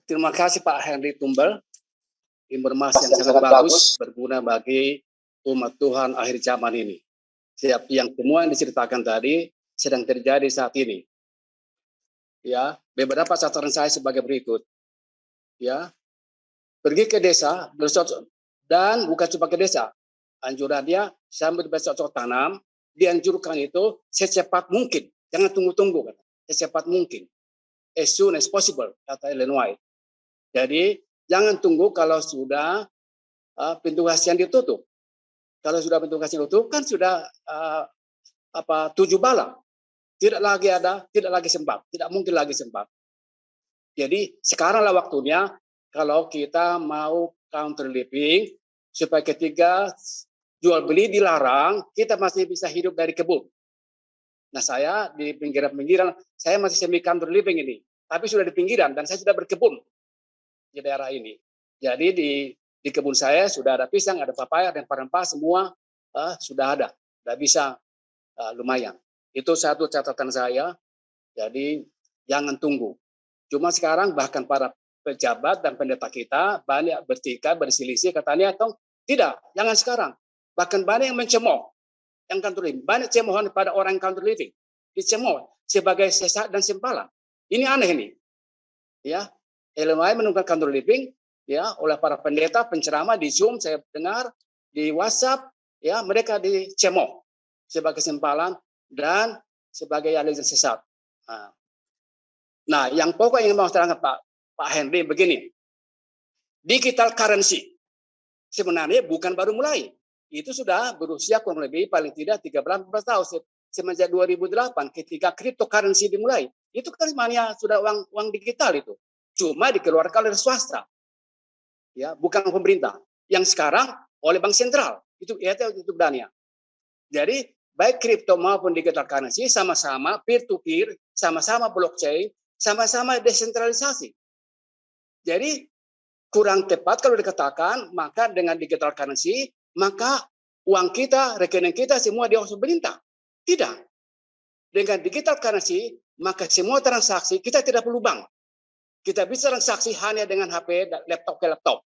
Terima kasih Pak Henry Tumbel. Informasi yang sangat bagus, berguna bagi umat Tuhan akhir zaman ini. Yang semua yang diceritakan tadi sedang terjadi saat ini. Ya, beberapa catatan saya sebagai berikut. Ya, pergi ke desa, dan bukan cuma ke desa. Anjurannya sambil bercocok tanam, dianjurkan itu secepat mungkin. Jangan tunggu-tunggu, secepat mungkin. As soon as possible, kata Ellen White. Jadi jangan tunggu kalau sudah pintu kasihan ditutup. Kalau sudah pintu kasihan ditutup kan sudah 7 bala. Tidak lagi sempat, tidak mungkin lagi sempat. Jadi sekaranglah waktunya kalau kita mau country living supaya ketika jual beli dilarang, kita masih bisa hidup dari kebun. Nah, saya di pinggiran-pinggiran, saya masih semi country living ini, tapi sudah di pinggiran dan saya sudah berkebun di daerah ini. Jadi di kebun saya sudah ada pisang, ada papaya, dan rempah semua sudah ada. Sudah bisa lumayan. Itu satu catatan saya. Jadi jangan tunggu. Cuma sekarang bahkan para pejabat dan pendeta kita banyak bertikai, berselisih katanya, tidak, jangan sekarang. Bahkan banyak yang mencemooh yang country living. Banyak cemoohan pada orang country living. Dicemooh sebagai sesat dan sempalan. Ini aneh ini. Ya, Ellen White menunggu country living ya oleh para pendeta, penceramah di Zoom saya dengar, di WhatsApp ya mereka dicemooh sebagai sempalan dan sebagai aliran sesat. Nah, yang pokok yang mau saya terangkan Pak Henry begini. Digital currency sebenarnya bukan baru mulai. Itu sudah berusia kurang lebih paling tidak 13 tahun semenjak 2008 ketika cryptocurrency dimulai. Itu kan sebenarnya sudah uang digital itu. Cuma dikeluarkan oleh swasta. Ya, bukan pemerintah. Yang sekarang oleh bank sentral. Itu dananya. Jadi baik kripto maupun digital currency sama-sama peer-to-peer, sama-sama blockchain, sama-sama desentralisasi. Jadi kurang tepat kalau dikatakan maka dengan digital currency maka uang kita, rekening kita semua diurus pemerintah. Tidak. Dengan digital currency maka semua transaksi kita tidak perlu bank. Kita bisa transaksi hanya dengan HP, laptop ke laptop.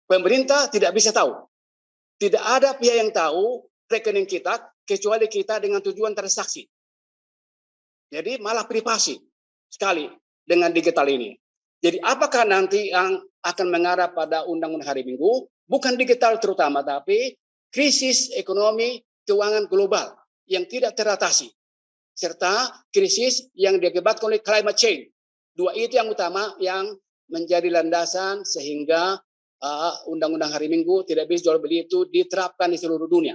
Pemerintah tidak bisa tahu. Tidak ada pihak yang tahu rekening kita kecuali kita dengan tujuan transaksi. Jadi malah privasi sekali dengan digital ini. Jadi apakah nanti yang akan mengarah pada undang-undang hari Minggu? Bukan digital terutama, tapi krisis ekonomi keuangan global yang tidak teratasi. Serta krisis yang diakibatkan oleh climate change. Dua itu yang utama yang menjadi landasan sehingga undang-undang hari Minggu tidak bisa jual beli itu diterapkan di seluruh dunia.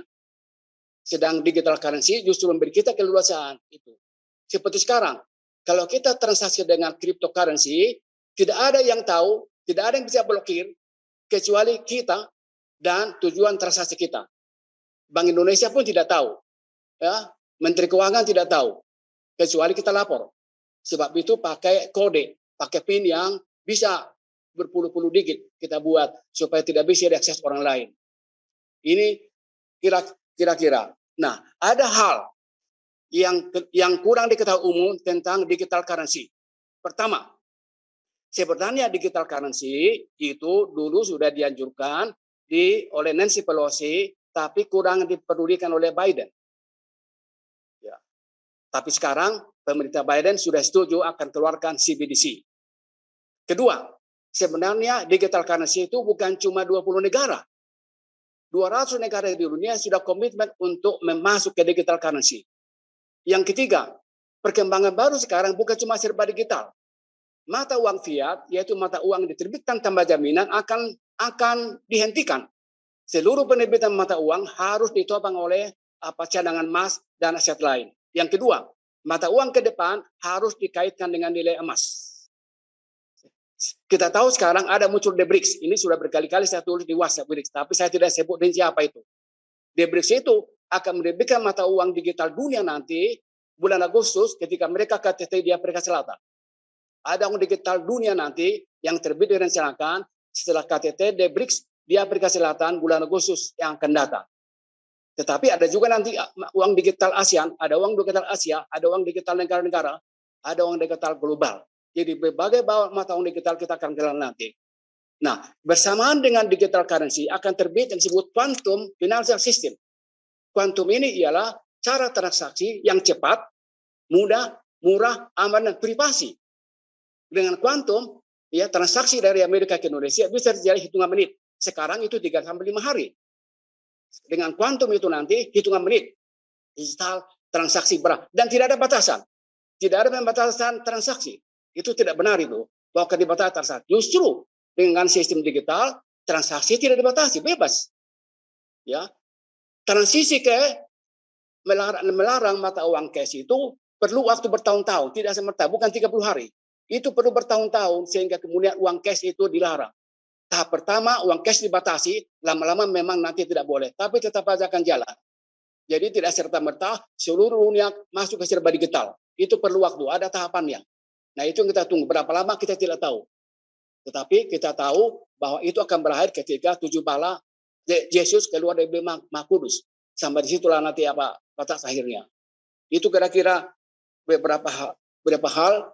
Sedang digital currency justru memberi kita keleluasaan itu. Seperti sekarang, kalau kita transaksi dengan cryptocurrency, tidak ada yang tahu, tidak ada yang bisa blokir kecuali kita dan tujuan transaksi kita. Bank Indonesia pun tidak tahu, ya, Menteri Keuangan tidak tahu, kecuali kita lapor. Sebab itu pakai kode, pakai PIN yang bisa berpuluh-puluh digit kita buat supaya tidak bisa diakses orang lain. Ini kira-kira. Nah, ada hal yang kurang diketahui umum tentang digital currency. Pertama, sebenarnya digital currency itu dulu sudah dianjurkan oleh Nancy Pelosi, tapi kurang dipedulikan oleh Biden. Ya. Tapi sekarang pemerintah Biden sudah setuju akan keluarkan CBDC. Kedua, sebenarnya digital currency itu bukan cuma 20 negara. 200 negara di dunia sudah komitmen untuk masuk ke digital currency. Yang ketiga, perkembangan baru sekarang bukan cuma serba digital. Mata uang fiat, yaitu mata uang diterbitkan tanpa jaminan akan dihentikan. Seluruh penerbitan mata uang harus ditopang oleh cadangan emas dan aset lain. Yang kedua, mata uang ke depan harus dikaitkan dengan nilai emas. Kita tahu sekarang ada muncul The BRICS. Ini sudah berkali-kali saya tulis di WhatsApp BRICS, tapi saya tidak sebut rinci apa itu. The BRICS itu akan menerbitkan mata uang digital dunia nanti bulan Agustus ketika mereka KTT di Afrika Selatan. Ada uang digital dunia nanti yang terbit direncanakan setelah KTT The BRICS di Afrika Selatan bulan Agustus yang akan datang. Tetapi ada juga nanti uang digital ASEAN, ada uang digital Asia, ada uang digital negara-negara, ada uang digital global Jadi berbagai mata uang digital kita akan jalan nanti. Nah, bersamaan dengan digital currency akan terbit yang disebut quantum financial system. Quantum ini ialah cara transaksi yang cepat, mudah, murah, aman, dan privasi. Dengan quantum, ya transaksi dari Amerika ke Indonesia bisa terjadi hitungan menit. Sekarang itu 3 sampai 5 hari. Dengan quantum itu nanti hitungan menit. Digital transaksi berat. Dan tidak ada batasan. Tidak ada pembatasan transaksi. Itu tidak benar itu. Bahwa dibatasi transaksi. Justru dengan sistem digital, transaksi tidak dibatasi, bebas. Ya, transisi ke melarang mata uang cash itu perlu waktu bertahun-tahun, tidak semerta, bukan 30 hari. Itu perlu bertahun-tahun sehingga kemudian uang cash itu dilarang. Tahap pertama uang cash dibatasi, lama-lama memang nanti tidak boleh, tapi tetap saja akan jalan. Jadi tidak serta-merta seluruh dunia masuk ke serba digital. Itu perlu waktu, ada tahapannya. Nah, itu yang kita tunggu. Berapa lama kita tidak tahu. Tetapi kita tahu bahwa itu akan berakhir ketika 7 bala Yesus keluar dari Maha Kudus. Sampai disitulah nanti apa batas akhirnya. Itu kira-kira beberapa hal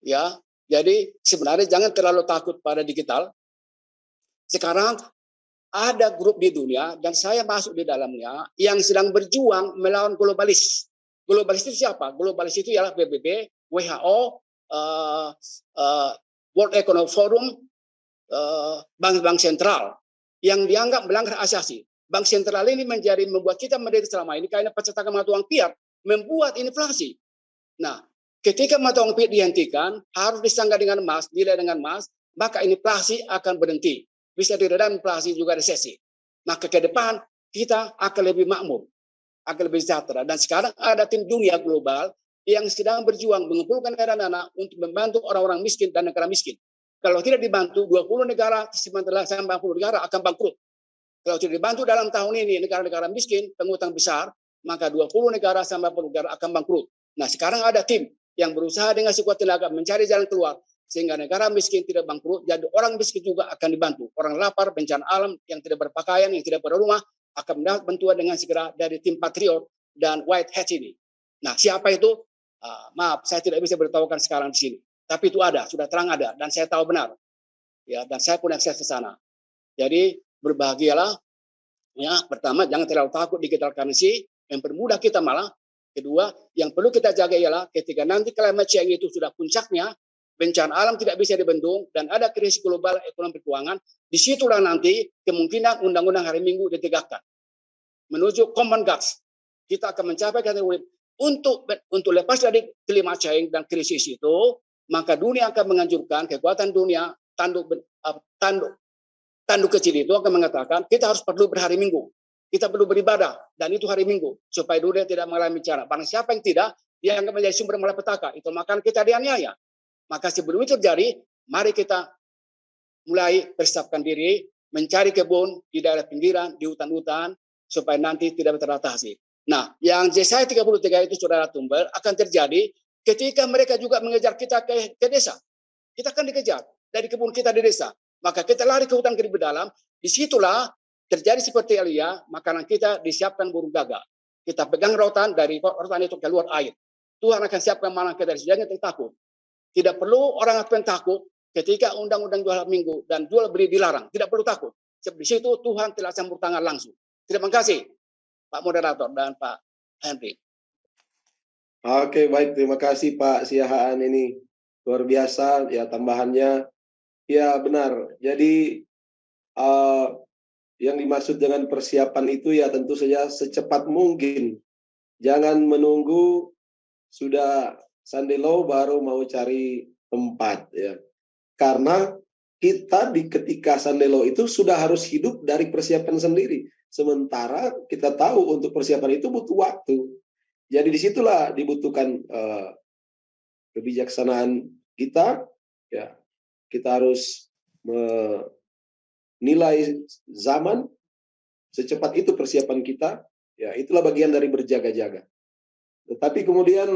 ya. Jadi sebenarnya jangan terlalu takut pada digital. Sekarang ada grup di dunia dan saya masuk di dalamnya yang sedang berjuang melawan globalis. Globalis itu siapa? Globalis itu ialah PBB, WHO, World Economic Forum, bank-bank sentral yang dianggap melanggar asasi. Bank sentral ini membuat kita menderita selama ini karena percetakan mata uang fiat membuat inflasi. Nah, ketika mata uang fiat dihentikan, harus disangga dengan emas, nilai dengan emas, maka inflasi akan berhenti. Bisa diredam inflasi juga resesi. Maka ke depan kita akan lebih makmur, akan lebih sejahtera. Dan sekarang ada tim dunia global yang sedang berjuang mengumpulkan dana-dana untuk membantu orang-orang miskin dan negara miskin. Kalau tidak dibantu, 20 negara, 90 negara akan bangkrut. Kalau tidak dibantu dalam tahun ini, negara-negara miskin, pengutang besar, maka 20 negara sampai 40 negara akan bangkrut. Nah, sekarang ada tim yang berusaha dengan sekuat tenaga mencari jalan keluar, sehingga negara miskin tidak bangkrut, jadi orang miskin juga akan dibantu. Orang lapar, bencana alam, yang tidak berpakaian, yang tidak berrumah, akan mendapat bantuan dengan segera dari tim Patriot dan White Hat ini. Nah, siapa itu? Maaf, saya tidak bisa beritahukan sekarang di sini. Tapi itu ada, sudah terang ada, dan saya tahu benar. Ya, dan saya pun akses ke sana. Jadi berbahagialah. Ya, pertama jangan terlalu takut digital currency, yang mempermudah kita malah. Kedua, yang perlu kita jaga ialah ketika nanti climate change itu sudah puncaknya, bencana alam tidak bisa dibendung dan ada krisis global ekonomi keuangan, disitulah nanti kemungkinan undang-undang hari Minggu ditegakkan menuju common goals. Kita akan mencapai kategori untuk lepas dari climate change dan krisis itu, maka dunia akan menganjurkan kekuatan dunia tanduk kecil itu akan mengatakan kita harus perlu berhari Minggu, kita perlu beribadah dan itu hari Minggu supaya dunia tidak mengalami bencana. Barang siapa yang tidak, dia akan menjadi sumber malapetaka. Itu maka kita dianiaya. Maka sebelum itu terjadi, mari kita mulai persiapkan diri mencari kebun di daerah pinggiran, di hutan-hutan supaya nanti tidak teratasi. Nah, yang Yesaya 33 itu saudara Tumbal akan terjadi ketika mereka juga mengejar kita ke desa. Kita akan dikejar dari kebun kita di desa. Maka kita lari ke hutan ke lebih dalam. Disitulah terjadi seperti Elia, makanan kita disiapkan burung gagak. Kita pegang rotan, dari rotan itu keluar air. Tuhan akan siapkan makanan kita dari sejauh yang takut. Tidak perlu orang akan takut ketika undang-undang jual minggu dan jual beli dilarang. Tidak perlu takut. Di situ Tuhan telah campur tangan langsung. Terima kasih Pak Moderator dan Pak Henry. Oke, baik. Terima kasih Pak Siahaan, ini luar biasa ya tambahannya. Ya benar. Jadi yang dimaksud dengan persiapan itu ya tentu saja secepat mungkin. Jangan menunggu sudah Sunday Law baru mau cari tempat ya. Karena kita ketika Sunday Law itu sudah harus hidup dari persiapan sendiri. Sementara kita tahu untuk persiapan itu butuh waktu. Jadi disitulah dibutuhkan kebijaksanaan kita. Ya, kita harus menilai zaman secepat itu persiapan kita. Ya, itulah bagian dari berjaga-jaga. Tetapi kemudian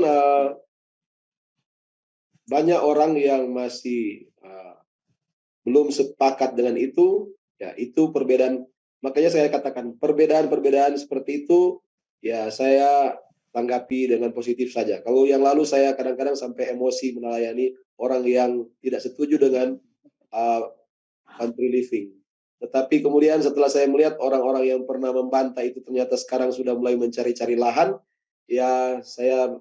banyak orang yang masih belum sepakat dengan itu. Ya, itu perbedaan. Makanya saya katakan perbedaan-perbedaan seperti itu ya saya tanggapi dengan positif saja. Kalau yang lalu saya kadang-kadang sampai emosi melayani orang yang tidak setuju dengan uh, country living. Tetapi kemudian setelah saya melihat orang-orang yang pernah membantah itu ternyata sekarang sudah mulai mencari-cari lahan, ya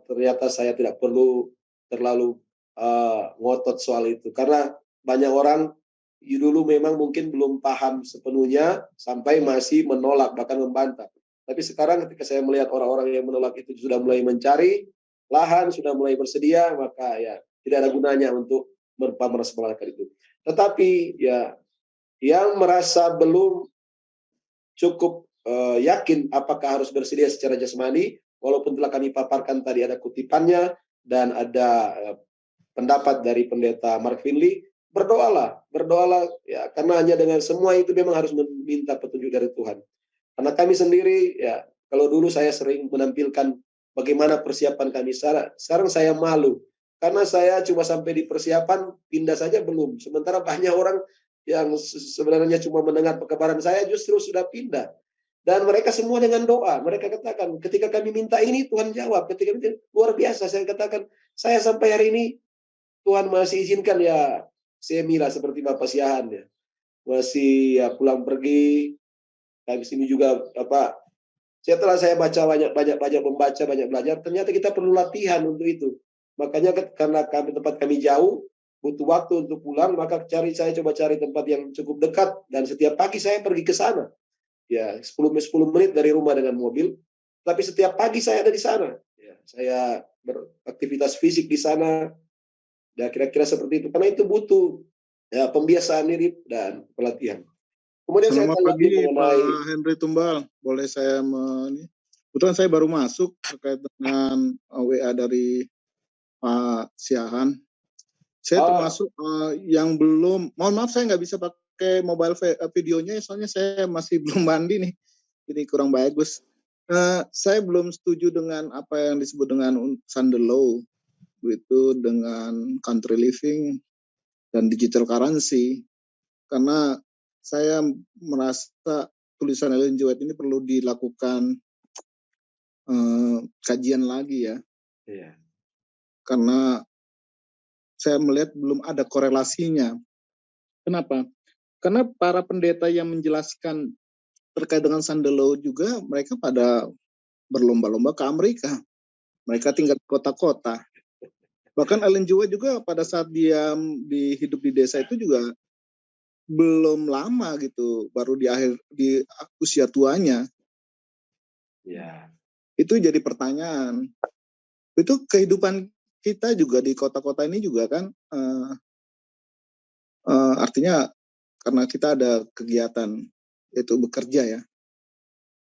ternyata saya tidak perlu terlalu ngotot soal itu. Karena banyak orang dulu memang mungkin belum paham sepenuhnya sampai masih menolak bahkan membantah. Tapi sekarang ketika saya melihat orang-orang yang menolak itu sudah mulai mencari lahan, sudah mulai bersedia, maka ya tidak ada gunanya untuk meresponskan itu. Tetapi ya yang merasa belum cukup yakin apakah harus bersedia secara jasmani, walaupun telah kami paparkan tadi ada kutipannya dan ada pendapat dari pendeta Mark Finley, berdoalah ya, karena hanya dengan semua itu memang harus meminta petunjuk dari Tuhan. Karena kami sendiri ya, kalau dulu saya sering menampilkan bagaimana persiapan kami, sekarang saya malu karena saya cuma sampai di persiapan, pindah saja belum. Sementara banyak orang yang sebenarnya cuma mendengar perkabaran saya justru sudah pindah. Dan mereka semua dengan doa. Mereka katakan, ketika kami minta ini, Tuhan jawab. Ketika itu luar biasa. Saya katakan, saya sampai hari ini, Tuhan masih izinkan ya, semi lah seperti Bapak Siahan ya. Masih ya, pulang pergi. Kami sini juga setelah saya banyak membaca, banyak belajar, ternyata kita perlu latihan untuk itu. Makanya karena tempat kami jauh, butuh waktu untuk pulang, maka saya coba cari tempat yang cukup dekat dan setiap pagi saya pergi ke sana. Ya, 10 menit dari rumah dengan mobil, tapi setiap pagi saya ada di sana. Ya, saya beraktivitas fisik di sana. Ya, kira-kira seperti itu. Karena itu butuh ya pembiasaan diri dan pelatihan. Kemudian Selamat saya pagi mengenai Pak Henry Tumbal. Boleh saya kebetulan saya baru masuk terkait dengan WA dari Pak Siahan. Saya termasuk yang belum, mohon maaf saya nggak bisa pakai mobile videonya, soalnya saya masih belum mandi nih. Ini kurang bagus. Saya belum setuju dengan apa yang disebut dengan Sunday Law, itu dengan country living dan digital currency. Karena saya merasa tulisan Ellen G. White ini perlu dilakukan kajian lagi ya. Iya. Karena saya melihat belum ada korelasinya. Kenapa? Karena para pendeta yang menjelaskan terkait dengan Sunday Law juga mereka pada berlomba-lomba ke Amerika. Mereka tinggal di kota-kota. Bahkan Ellen G. White juga pada saat dia hidup di desa itu juga belum lama gitu, baru di usia tuanya. Ya. Itu jadi pertanyaan. Itu kehidupan kita juga di kota-kota ini juga kan, artinya karena kita ada kegiatan yaitu bekerja ya.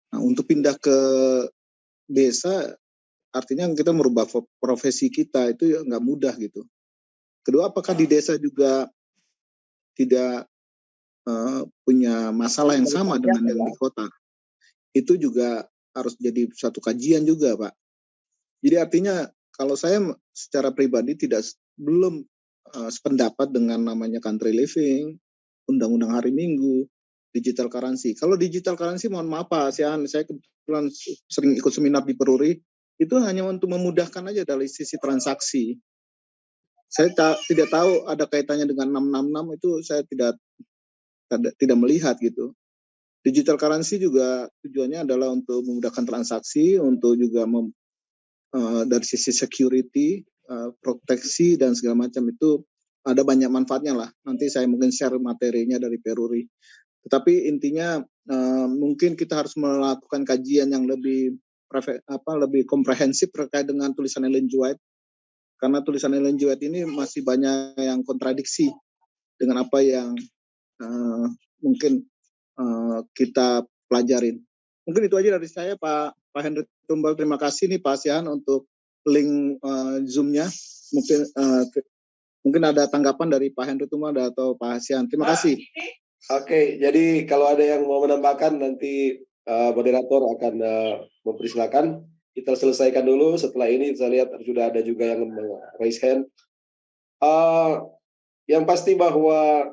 Nah, untuk pindah ke desa, artinya kita merubah profesi kita itu ya nggak mudah gitu. Kedua, apakah di desa juga tidak punya masalah yang sama dengan yang di kota? Itu juga harus jadi suatu kajian juga, Pak. Jadi artinya kalau saya secara pribadi belum sependapat dengan namanya country living, undang-undang hari Minggu, digital currency. Kalau digital currency, mohon maaf Pak, saya kebetulan sering ikut seminar di Peruri, itu hanya untuk memudahkan aja dari sisi transaksi. Saya tidak tahu ada kaitannya dengan 666, itu saya tidak melihat gitu. Digital currency juga tujuannya adalah untuk memudahkan transaksi, untuk juga dari sisi security, proteksi dan segala macam itu ada banyak manfaatnya lah. Nanti saya mungkin share materinya dari Peruri. Tetapi intinya mungkin kita harus melakukan kajian yang lebih komprehensif terkait dengan tulisan Ellen G. White. Karena tulisan Ellen G. White ini masih banyak yang kontradiksi dengan apa yang mungkin kita pelajarin. Mungkin itu aja dari saya, Pak Henry Tumbal. Terima kasih nih Pak Sian untuk link Zoom-nya. Mungkin ada tanggapan dari Pak Henry Tumbal atau Pak Sian. Terima kasih. Oke, jadi kalau ada yang mau menambahkan nanti moderator akan mempersilakan. Kita selesaikan dulu. Setelah ini saya lihat sudah ada juga yang raise hand. Yang pasti bahwa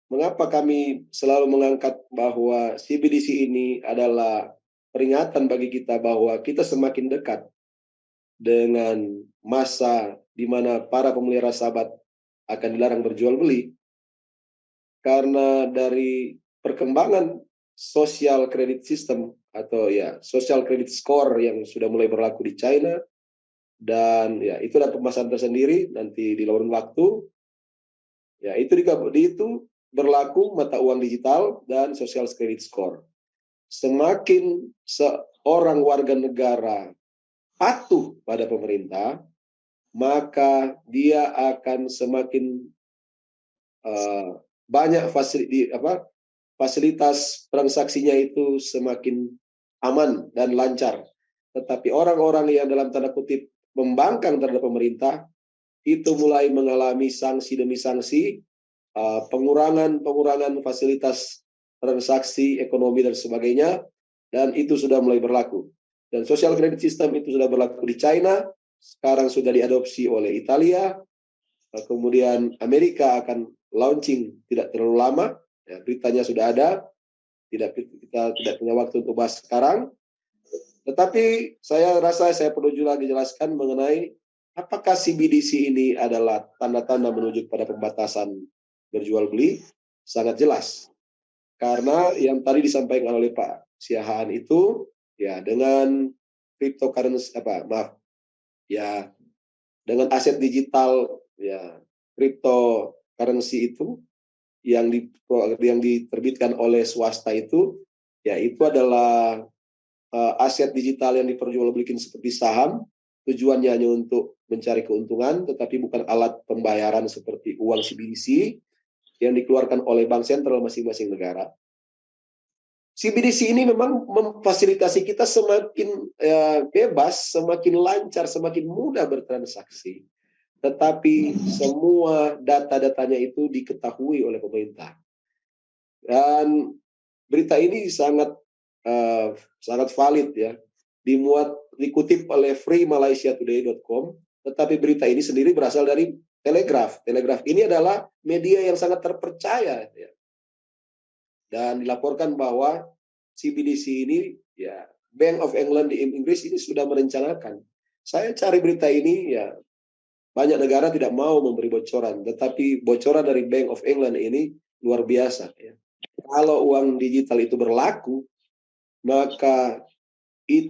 mengapa kami selalu mengangkat bahwa CBDC ini adalah peringatan bagi kita bahwa kita semakin dekat dengan masa di mana para pemelihara sahabat akan dilarang berjual beli, karena dari perkembangan social credit system atau ya social credit score yang sudah mulai berlaku di China, dan ya itu ada pembahasan tersendiri nanti di lain waktu. Ya itu berlaku mata uang digital dan social credit score. Semakin seorang warga negara patuh pada pemerintah, maka dia akan semakin banyak fasilitas transaksinya itu semakin aman dan lancar. Tetapi orang-orang yang dalam tanda kutip membangkang terhadap pemerintah itu mulai mengalami sanksi demi sanksi, pengurangan fasilitas transaksi ekonomi dan sebagainya, dan itu sudah mulai berlaku. Dan social credit system itu sudah berlaku di China, sekarang sudah diadopsi oleh Italia, kemudian Amerika akan launching tidak terlalu lama, ya, beritanya sudah ada, kita tidak punya waktu untuk bahas sekarang. Tetapi saya rasa saya perlu juga dijelaskan mengenai apakah CBDC ini adalah tanda-tanda menuju pada pembatasan berjual beli. Sangat jelas. Karena yang tadi disampaikan oleh Pak Siahaan itu, ya dengan cryptocurrency, dengan aset digital, ya cryptocurrency itu yang diterbitkan oleh swasta itu, ya itu adalah aset digital yang diperjualbelikan seperti saham. Tujuannya hanya untuk mencari keuntungan, tetapi bukan alat pembayaran seperti uang CBDC yang dikeluarkan oleh bank sentral masing-masing negara. CBDC ini memang memfasilitasi kita semakin bebas, semakin lancar, semakin mudah bertransaksi. Tetapi semua data-datanya itu diketahui oleh pemerintah. Dan berita ini sangat valid ya. Dikutip oleh freemalaysiatoday.com, tetapi berita ini sendiri berasal dari Telegraph. Telegraph ini adalah media yang sangat terpercaya ya. Dan dilaporkan bahwa CBDC ini ya Bank of England di Inggris ini sudah merencanakan. Saya cari berita ini ya, banyak negara tidak mau memberi bocoran, tetapi bocoran dari Bank of England ini luar biasa ya. Kalau uang digital itu berlaku, maka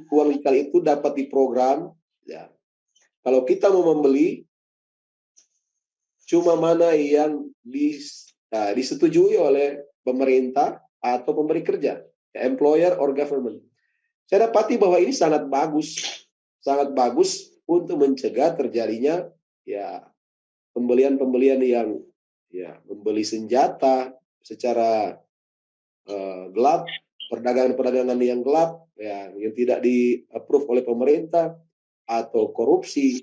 uang digital itu dapat diprogram ya. Kalau kita mau membeli, cuma mana yang disetujui oleh pemerintah atau pemberi kerja, employer or government. Saya dapati bahwa ini sangat bagus untuk mencegah terjadinya ya pembelian yang ya membeli senjata secara gelap, perdagangan yang gelap, ya, yang tidak di-approve oleh pemerintah, atau korupsi,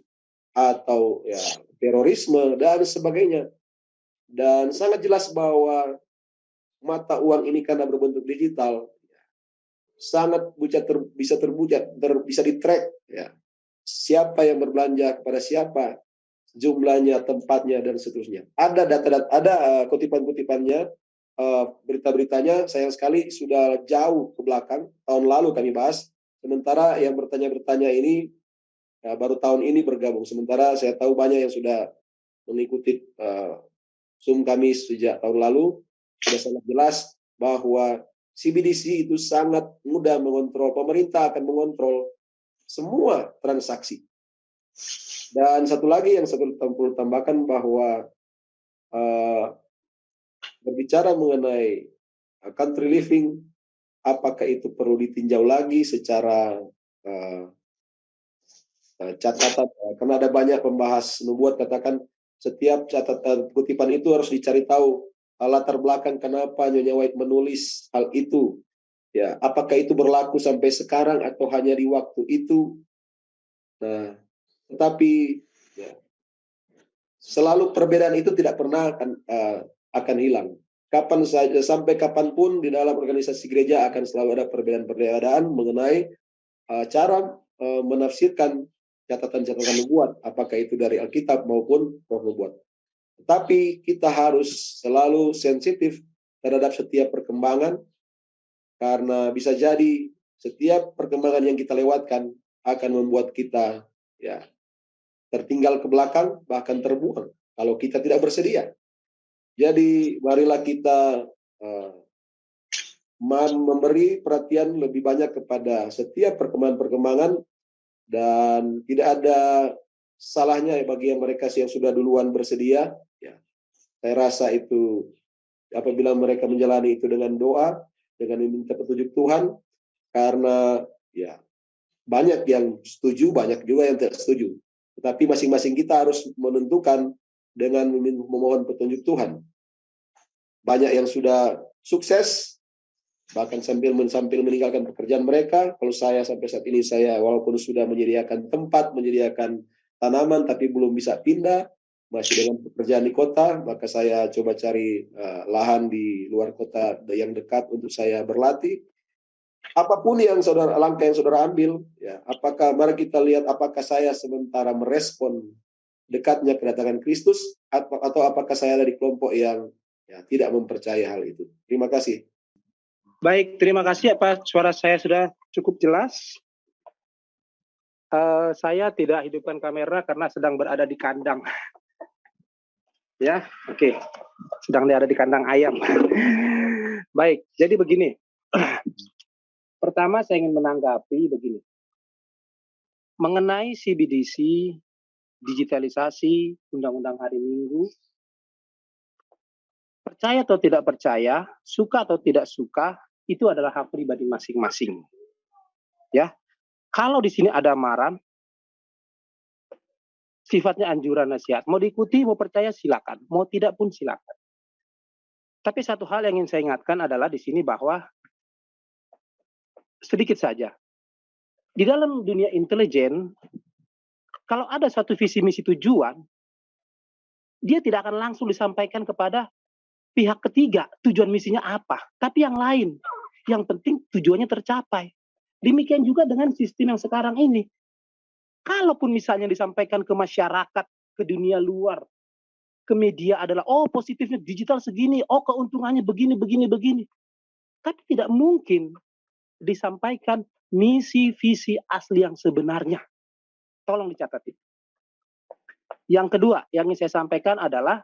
atau ya terorisme dan sebagainya. Dan sangat jelas bahwa mata uang ini karena berbentuk digital sangat bisa di-track ya. Siapa yang berbelanja kepada siapa, jumlahnya, tempatnya dan seterusnya. Ada data-data, ada kutipan-kutipannya, berita-beritanya sayang sekali sudah jauh ke belakang, tahun lalu kami bahas. Sementara yang bertanya ini baru tahun ini bergabung. Sementara saya tahu banyak yang sudah mengikuti Zoom kami sejak tahun lalu. Sudah sangat jelas bahwa CBDC itu sangat mudah mengontrol. Pemerintah akan mengontrol semua transaksi. Dan satu lagi yang saya perlu tambahkan bahwa berbicara mengenai country living, apakah itu perlu ditinjau lagi secara catatan, karena ada banyak pembahas nubuat katakan setiap catatan kutipan itu harus dicari tahu latar belakang kenapa Nyonya White menulis hal itu. Ya, apakah itu berlaku sampai sekarang atau hanya di waktu itu? Nah, tetapi ya, selalu perbedaan itu tidak pernah akan hilang. Kapan saja, sampai kapanpun di dalam organisasi gereja akan selalu ada perbedaan-perbedaan mengenai cara menafsirkan catatan-catatan nubuat, apakah itu dari Alkitab maupun roh nubuat. Tetapi kita harus selalu sensitif terhadap setiap perkembangan, karena bisa jadi setiap perkembangan yang kita lewatkan akan membuat kita ya tertinggal ke belakang, bahkan terbuang kalau kita tidak bersedia. Jadi marilah kita memberi perhatian lebih banyak kepada setiap perkembangan-perkembangan, dan tidak ada salahnya bagi mereka yang sudah duluan bersedia. Ya, saya rasa itu apabila mereka menjalani itu dengan doa, dengan meminta petunjuk Tuhan, karena ya banyak yang setuju, banyak juga yang tidak setuju. Tetapi masing-masing kita harus menentukan dengan memohon petunjuk Tuhan. Banyak yang sudah sukses, bahkan sambil meninggalkan pekerjaan mereka. Kalau saya sampai saat ini, saya walaupun sudah menyediakan tempat, menyediakan tanaman, tapi belum bisa pindah, masih dengan pekerjaan di kota, maka saya coba cari lahan di luar kota yang dekat untuk saya berlatih. Apapun yang langkah yang saudara ambil, ya, mari kita lihat apakah saya sementara merespon dekatnya kedatangan Kristus, atau apakah saya dari kelompok yang tidak mempercayai hal itu. Terima kasih. Baik, terima kasih. Apa suara saya sudah cukup jelas? Saya tidak hidupkan kamera karena sedang berada di kandang. Ya, oke. Sedang ada di kandang ayam. Baik, jadi begini. Pertama saya ingin menanggapi begini. Mengenai CBDC, digitalisasi, undang-undang hari Minggu, percaya atau tidak percaya, suka atau tidak suka, itu adalah hak pribadi masing-masing. Ya, kalau di sini ada amaran, sifatnya anjuran nasihat, mau diikuti, mau percaya silakan, mau tidak pun silakan. Tapi satu hal yang ingin saya ingatkan adalah di sini bahwa sedikit saja di dalam dunia intelijen, kalau ada suatu visi misi tujuan, dia tidak akan langsung disampaikan kepada pihak ketiga tujuan misinya apa, tapi yang lain. Yang penting tujuannya tercapai. Demikian juga dengan sistem yang sekarang ini. Kalaupun misalnya disampaikan ke masyarakat, ke dunia luar, ke media adalah, oh positifnya digital segini, oh keuntungannya begini, begini, begini. Tapi tidak mungkin disampaikan misi visi asli yang sebenarnya. Tolong dicatat itu. Yang kedua yang ingin saya sampaikan adalah,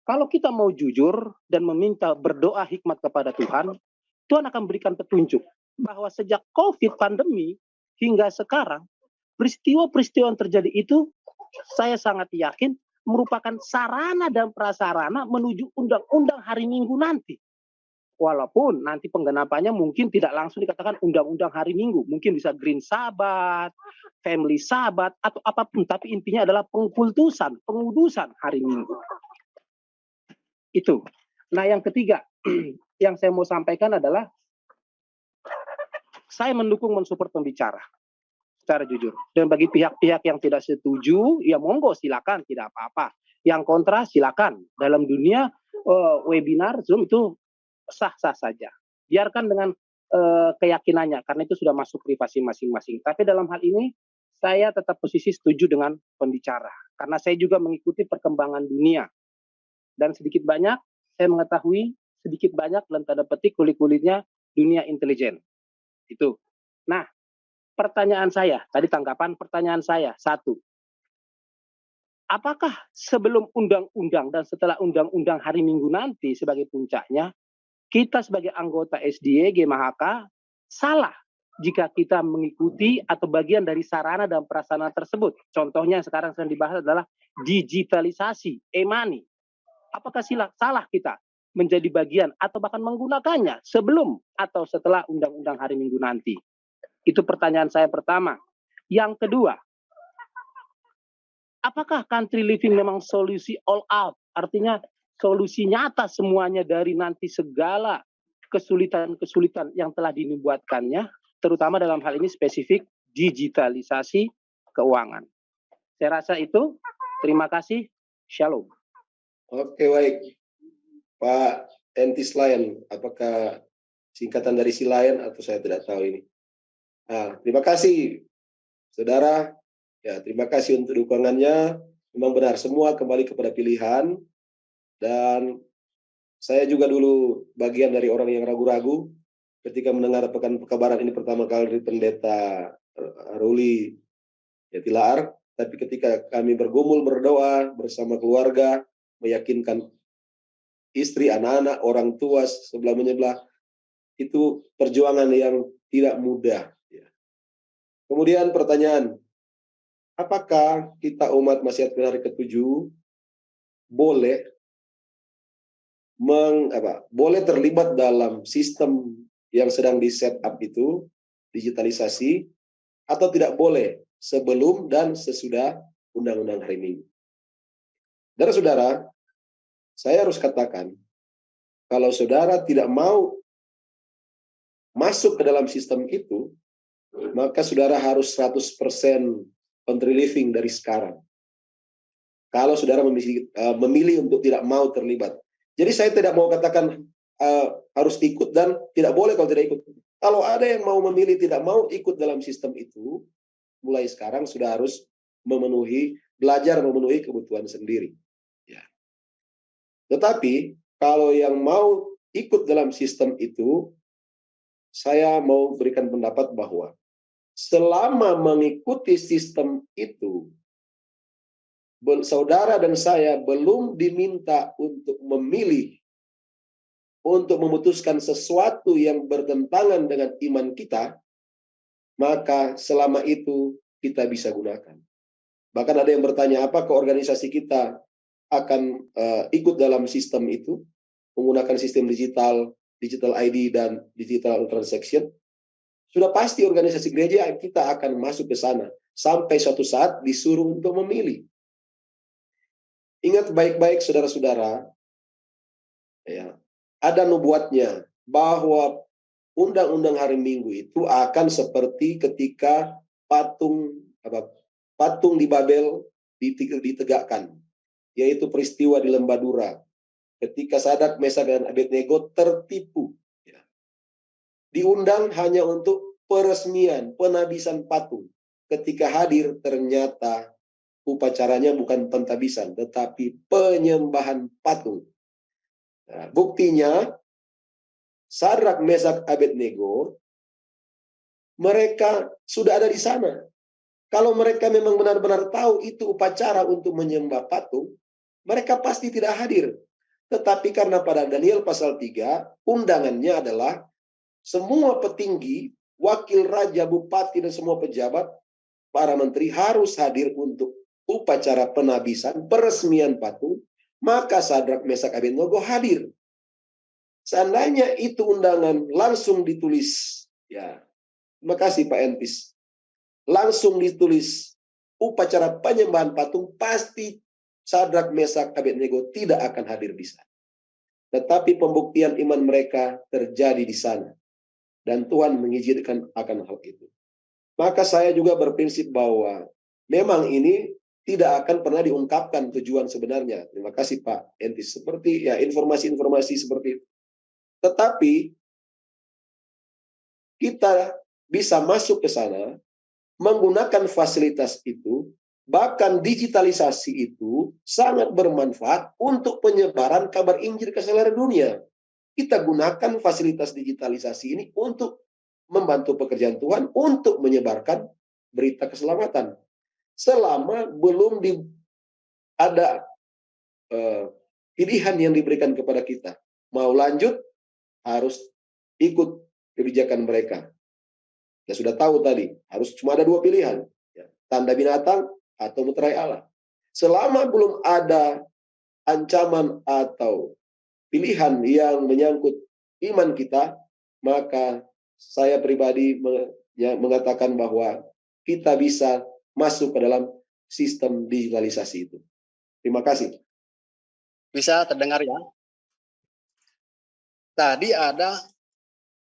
kalau kita mau jujur dan meminta berdoa hikmat kepada Tuhan, Tuhan akan berikan petunjuk bahwa sejak COVID pandemi hingga sekarang, peristiwa-peristiwa yang terjadi itu saya sangat yakin merupakan sarana dan prasarana menuju undang-undang hari Minggu nanti. Walaupun nanti penggenapannya mungkin tidak langsung dikatakan undang-undang hari Minggu, mungkin bisa Green Sabbath, Family Sabbath, atau apapun, tapi intinya adalah pengudusan hari Minggu. Itu. Nah, yang ketiga yang saya mau sampaikan adalah, saya mendukung mensupport pembicara secara jujur. Dan bagi pihak-pihak yang tidak setuju, ya monggo silakan, tidak apa-apa. Yang kontra silakan. Dalam dunia webinar Zoom itu sah-sah saja. Biarkan dengan keyakinannya, karena itu sudah masuk privasi masing-masing. Tapi dalam hal ini saya tetap posisi setuju dengan pembicara, karena saya juga mengikuti perkembangan dunia. Dan sedikit banyak saya mengetahui sedikit banyak dalam tanda petik kulit-kulitnya dunia intelijen. Itu. Nah, pertanyaan saya, tadi tanggapan pertanyaan saya, satu. Apakah sebelum undang-undang dan setelah undang-undang hari Minggu nanti sebagai puncaknya, kita sebagai anggota SDY GMHK salah jika kita mengikuti atau bagian dari sarana dan prasarana tersebut? Contohnya yang sekarang sedang dibahas adalah digitalisasi, e-money. Apakah salah kita menjadi bagian atau bahkan menggunakannya sebelum atau setelah undang-undang hari Minggu nanti? Itu pertanyaan saya pertama. Yang kedua, apakah country living memang solusi all out? Artinya solusi nyata semuanya dari nanti segala kesulitan-kesulitan yang telah dibuatkannya, terutama dalam hal ini spesifik digitalisasi keuangan. Saya rasa itu. Terima kasih. Shalom. Oke, baik. Pak Entis Lion, apakah singkatan dari si Lion atau saya tidak tahu ini? Nah, terima kasih, saudara. Ya, terima kasih untuk dukungannya. Memang benar, semua kembali kepada pilihan. Dan saya juga dulu bagian dari orang yang ragu-ragu ketika mendengar pekan kabaran ini pertama kali dari Pendeta Ruli ya tilar, tapi ketika kami bergumul berdoa bersama keluarga, meyakinkan istri, anak-anak, orang tua sebelah menyebelah, itu perjuangan yang tidak mudah. Ya. Kemudian pertanyaan, apakah kita umat Masyiat hari ke-7 boleh boleh terlibat dalam sistem yang sedang di set up itu, digitalisasi, atau tidak boleh sebelum dan sesudah Undang-Undang hari Minggu? Saudara-saudara, saya harus katakan, kalau saudara tidak mau masuk ke dalam sistem itu, maka saudara harus 100% country living dari sekarang. Kalau saudara memilih untuk tidak mau terlibat. Jadi saya tidak mau katakan harus ikut dan tidak boleh kalau tidak ikut. Kalau ada yang mau memilih tidak mau ikut dalam sistem itu, mulai sekarang sudah harus belajar memenuhi kebutuhan sendiri. Ya. Tetapi kalau yang mau ikut dalam sistem itu, saya mau berikan pendapat bahwa selama mengikuti sistem itu, saudara dan saya belum diminta untuk memilih, untuk memutuskan sesuatu yang bertentangan dengan iman kita, maka selama itu kita bisa gunakan. Bahkan ada yang bertanya, apakah organisasi kita akan ikut dalam sistem itu, menggunakan sistem digital ID dan digital transaction? Sudah pasti organisasi gereja kita akan masuk ke sana sampai suatu saat disuruh untuk memilih. Ingat baik-baik saudara-saudara, ya, ada nubuatnya bahwa Undang-Undang hari Minggu itu akan seperti ketika patung di Babel ditegakkan, yaitu peristiwa di Lembah Dura, ketika Sadrak, Mesak, dan Abednego tertipu. Ya. Diundang hanya untuk peresmian, penabisan patung. Ketika hadir ternyata upacaranya bukan pentabisan, tetapi penyembahan patung. Nah, buktinya, Sadrak, Mesak, Abednego, mereka sudah ada di sana. Kalau mereka memang benar-benar tahu itu upacara untuk menyembah patung, mereka pasti tidak hadir. Tetapi karena pada Daniel pasal 3, undangannya adalah semua petinggi, wakil raja, bupati, dan semua pejabat, para menteri harus hadir untuk upacara penabisan, peresmian patung, maka Sadrak, Mesak, Abednego hadir. Seandainya itu undangan langsung ditulis, ya, terima kasih Pak Entis, langsung ditulis upacara penyembahan patung, pasti Sadrak, Mesak, Abednego tidak akan hadir di sana. Tetapi pembuktian iman mereka terjadi di sana. Dan Tuhan mengizinkan akan hal itu. Maka saya juga berprinsip bahwa memang ini tidak akan pernah diungkapkan tujuan sebenarnya. Terima kasih Pak Entis. Seperti ya informasi-informasi seperti itu. Tetapi kita bisa masuk ke sana menggunakan fasilitas itu, bahkan digitalisasi itu sangat bermanfaat untuk penyebaran kabar Injil ke seluruh dunia. Kita gunakan fasilitas digitalisasi ini untuk membantu pekerjaan Tuhan, untuk menyebarkan berita keselamatan. Selama belum ada pilihan yang diberikan kepada kita. Mau lanjut, harus ikut kebijakan mereka. Ya sudah tahu tadi, harus cuma ada 2 pilihan. Ya, tanda binatang atau meterai Allah. Selama belum ada ancaman atau pilihan yang menyangkut iman kita, maka saya pribadi mengatakan bahwa kita bisa masuk ke dalam sistem digitalisasi itu. Terima kasih. Bisa terdengar ya? Tadi ada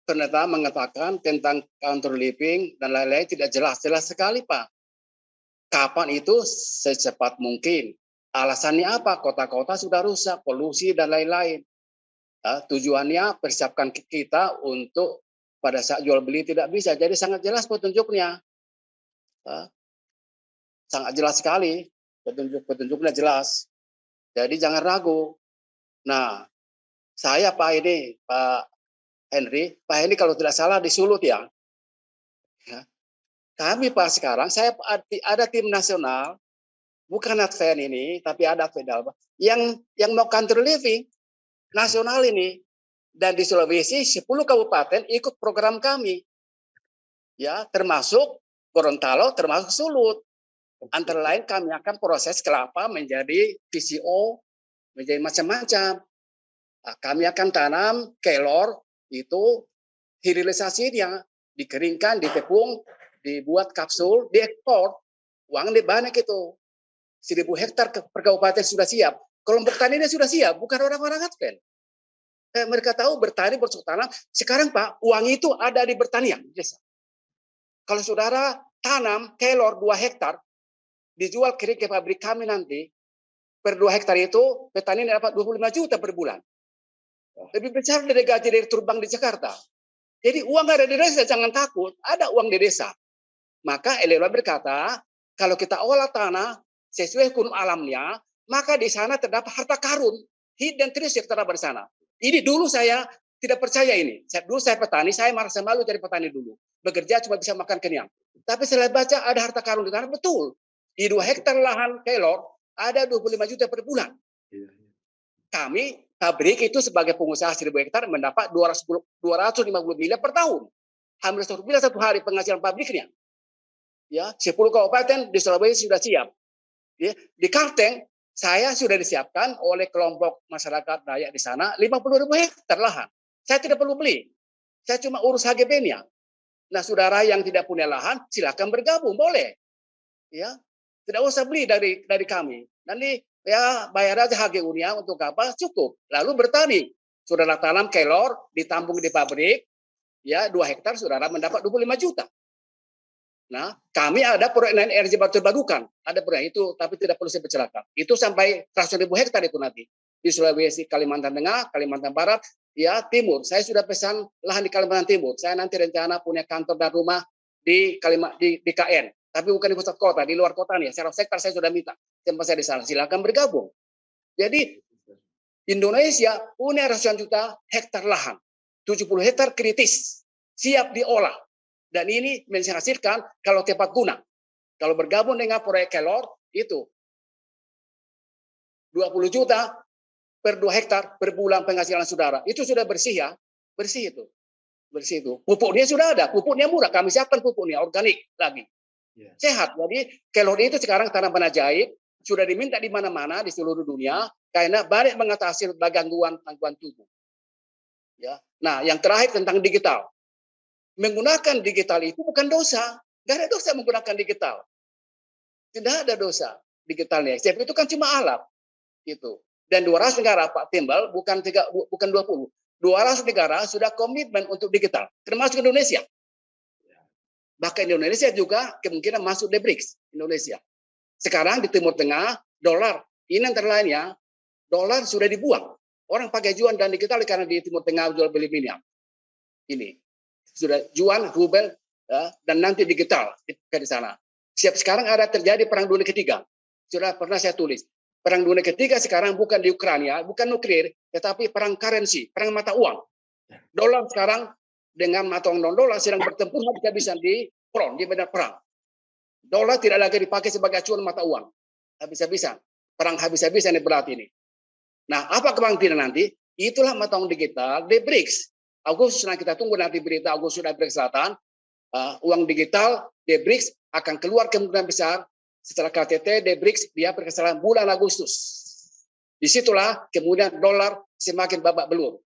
pernyataan mengatakan tentang counter living dan lain-lain tidak jelas. Jelas sekali Pak. Kapan itu? Secepat mungkin. Alasannya apa? Kota-kota sudah rusak, polusi dan lain-lain. Tujuannya persiapkan kita untuk pada saat jual beli tidak bisa. Jadi sangat jelas petunjuknya. Sangat jelas sekali. Petunjuknya jelas. Jadi jangan ragu. Nah, saya Pak Henry kalau tidak salah di Sulut ya. Kami Pak sekarang, saya ada tim nasional, bukan Advent ini, tapi ada Advent Alba, yang mau country living nasional ini. Dan di Sulawesi 10 kabupaten ikut program kami. Ya, termasuk Gorontalo, termasuk Sulut. Antara lain kami akan proses kelapa menjadi PCO, menjadi macam-macam. Nah, kami akan tanam kelor, itu hilirisasinya dikeringkan, ditepung, dibuat kapsul, diekspor. Uang banyak itu. 1.000 hektar per kabupaten sudah siap. Kelompok taninya sudah siap, bukan orang-orang Advent. Mereka tahu bertani, bercocok tanam. Sekarang Pak, uang itu ada di pertanian desa. Kalau saudara tanam kelor 2 hektar, dijual kering ke pabrik kami nanti, per 2 hektar itu petani dapat 25 juta per bulan. Lebih besar dari gaji dari terbang di Jakarta. Jadi uang ada di desa, jangan takut. Ada uang di desa. Maka LLWA berkata, kalau kita olah tanah sesuai hukum alamnya, maka di sana terdapat harta karun, hidden treasure terdapat di sana. Ini dulu saya tidak percaya ini. Dulu saya petani, saya merasa malu jadi petani dulu. Bekerja cuma bisa makan kenyang. Tapi setelah baca ada harta karun di sana, betul. Di 2 hektar lahan kelor, ada 25 juta per bulan. Kami, pabrik itu sebagai pengusaha 1.000 hektar mendapat 250 miliar per tahun. Hampir 1 miliar satu hari penghasilan pabriknya. Ya, 10 kabupaten di Sulawesi sudah siap. Ya, di Kalteng, saya sudah disiapkan oleh kelompok masyarakat Dayak di sana 50.000 hektar lahan. Saya tidak perlu beli. Saya cuma urus HGB-nya. Nah, saudara yang tidak punya lahan, silakan bergabung, boleh. Ya, tidak usah beli dari kami. Nanti ya bayar aja HGU-nya untuk apa? Cukup. Lalu bertani. Saudara tanam kelor, ditampung di pabrik, ya 2 hektar saudara mendapat 25 juta. Nah, kami ada proyek energi baru terbarukan. Ada proyek itu, tapi tidak perlu saya bicarakan. Itu sampai 100.000 hektar itu nanti. Di Sulawesi, Kalimantan Tengah, Kalimantan Barat, ya timur. Saya sudah pesan lahan di Kalimantan Timur. Saya nanti rencana punya kantor dan rumah di KN. Tapi bukan di pusat kota, di luar kota nih. Secara sektor saya sudah minta. Tempat saya di sana. Silakan bergabung. Jadi, Indonesia punya ratusan juta hektar lahan. 70 hektar kritis. Siap diolah. Dan ini menghasilkan kalau tepat guna. Kalau bergabung dengan proyek kelor, itu 20 juta per 2 hektar per bulan penghasilan saudara. Itu sudah bersih ya. Bersih itu. Bersih itu. Pupuknya sudah ada. Pupuknya murah. Kami siapkan pupuknya. Organik lagi. Sehat. Jadi kelor itu sekarang tanaman ajaib. Sudah diminta di mana-mana di seluruh dunia. Karena banyak mengatasi gangguan tubuh. Ya. Nah, yang terakhir tentang digital. Menggunakan digital itu bukan dosa. Tidak ada dosa menggunakan digital. Tidak ada dosa digitalnya. Sebab itu kan cuma alat. Gitu. Dan 200 negara, Pak Timbal, bukan 20. 200 negara sudah komitmen untuk digital. Termasuk Indonesia. Bahkan Indonesia juga kemungkinan masuk di BRICS. Indonesia. Sekarang di Timur Tengah, dolar. Ini antara lainnya, dolar sudah dibuang. Orang pakai jual dan digital karena di Timur Tengah jual beli minyak. Ini. Sudah jual rubel ya, dan nanti digital di sana. Sekarang ada terjadi perang dunia ketiga. Sudah pernah saya tulis. Perang dunia ketiga sekarang bukan di Ukraina, bukan nuklir, tetapi perang currency, perang mata uang. Dolar sekarang dengan mata uang non-dolar sedang bertempur habis-habisan di front, di medan perang. Dolar tidak lagi dipakai sebagai acuan mata uang. Habis-habisan. Perang habis-habisan ini berat ini. Nah, apa kemungkinan nanti? Itulah mata uang digital, di BRICS. Agustus kita tunggu nanti berita Agustus dan BRICS Selatan. Uang digital di BRICS akan keluar kemungkinan besar setelah KTT di BRICS dia perkesalahan bulan Agustus. Disitulah kemudian dolar semakin babak belur.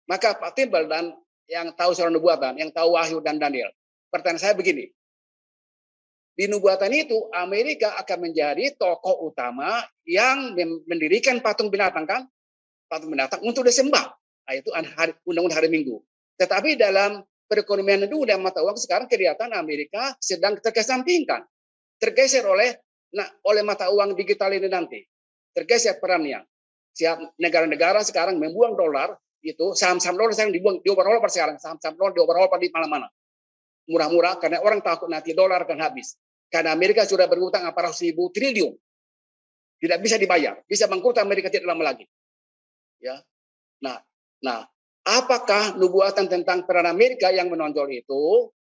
Maka Pak Timbal dan yang tahu soal nubuatan, yang tahu Wahyu dan Daniel. Pertanyaan saya begini. Di nubuatan itu Amerika akan menjadi tokoh utama yang mendirikan patung binatang kan? Patung binatang untuk disembah. Itu undang-undang hari Minggu. Tetapi dalam perekonomian dunia mata uang sekarang kelihatan Amerika sedang terkesampingkan, tergeser oleh mata uang digital ini nanti, tergeser perannya. Siap negara-negara sekarang membuang dolar itu saham-saham dolar sekarang dioper-oper sekarang saham-saham dolar dioper-oper di mana-mana murah-murah karena orang takut nanti dolar akan habis. Karena Amerika sudah berhutang 400.000 triliun, tidak bisa dibayar, bisa bangkrut Amerika tidak lama lagi. Ya, Nah, apakah nubuatan tentang peran Amerika yang menonjol itu,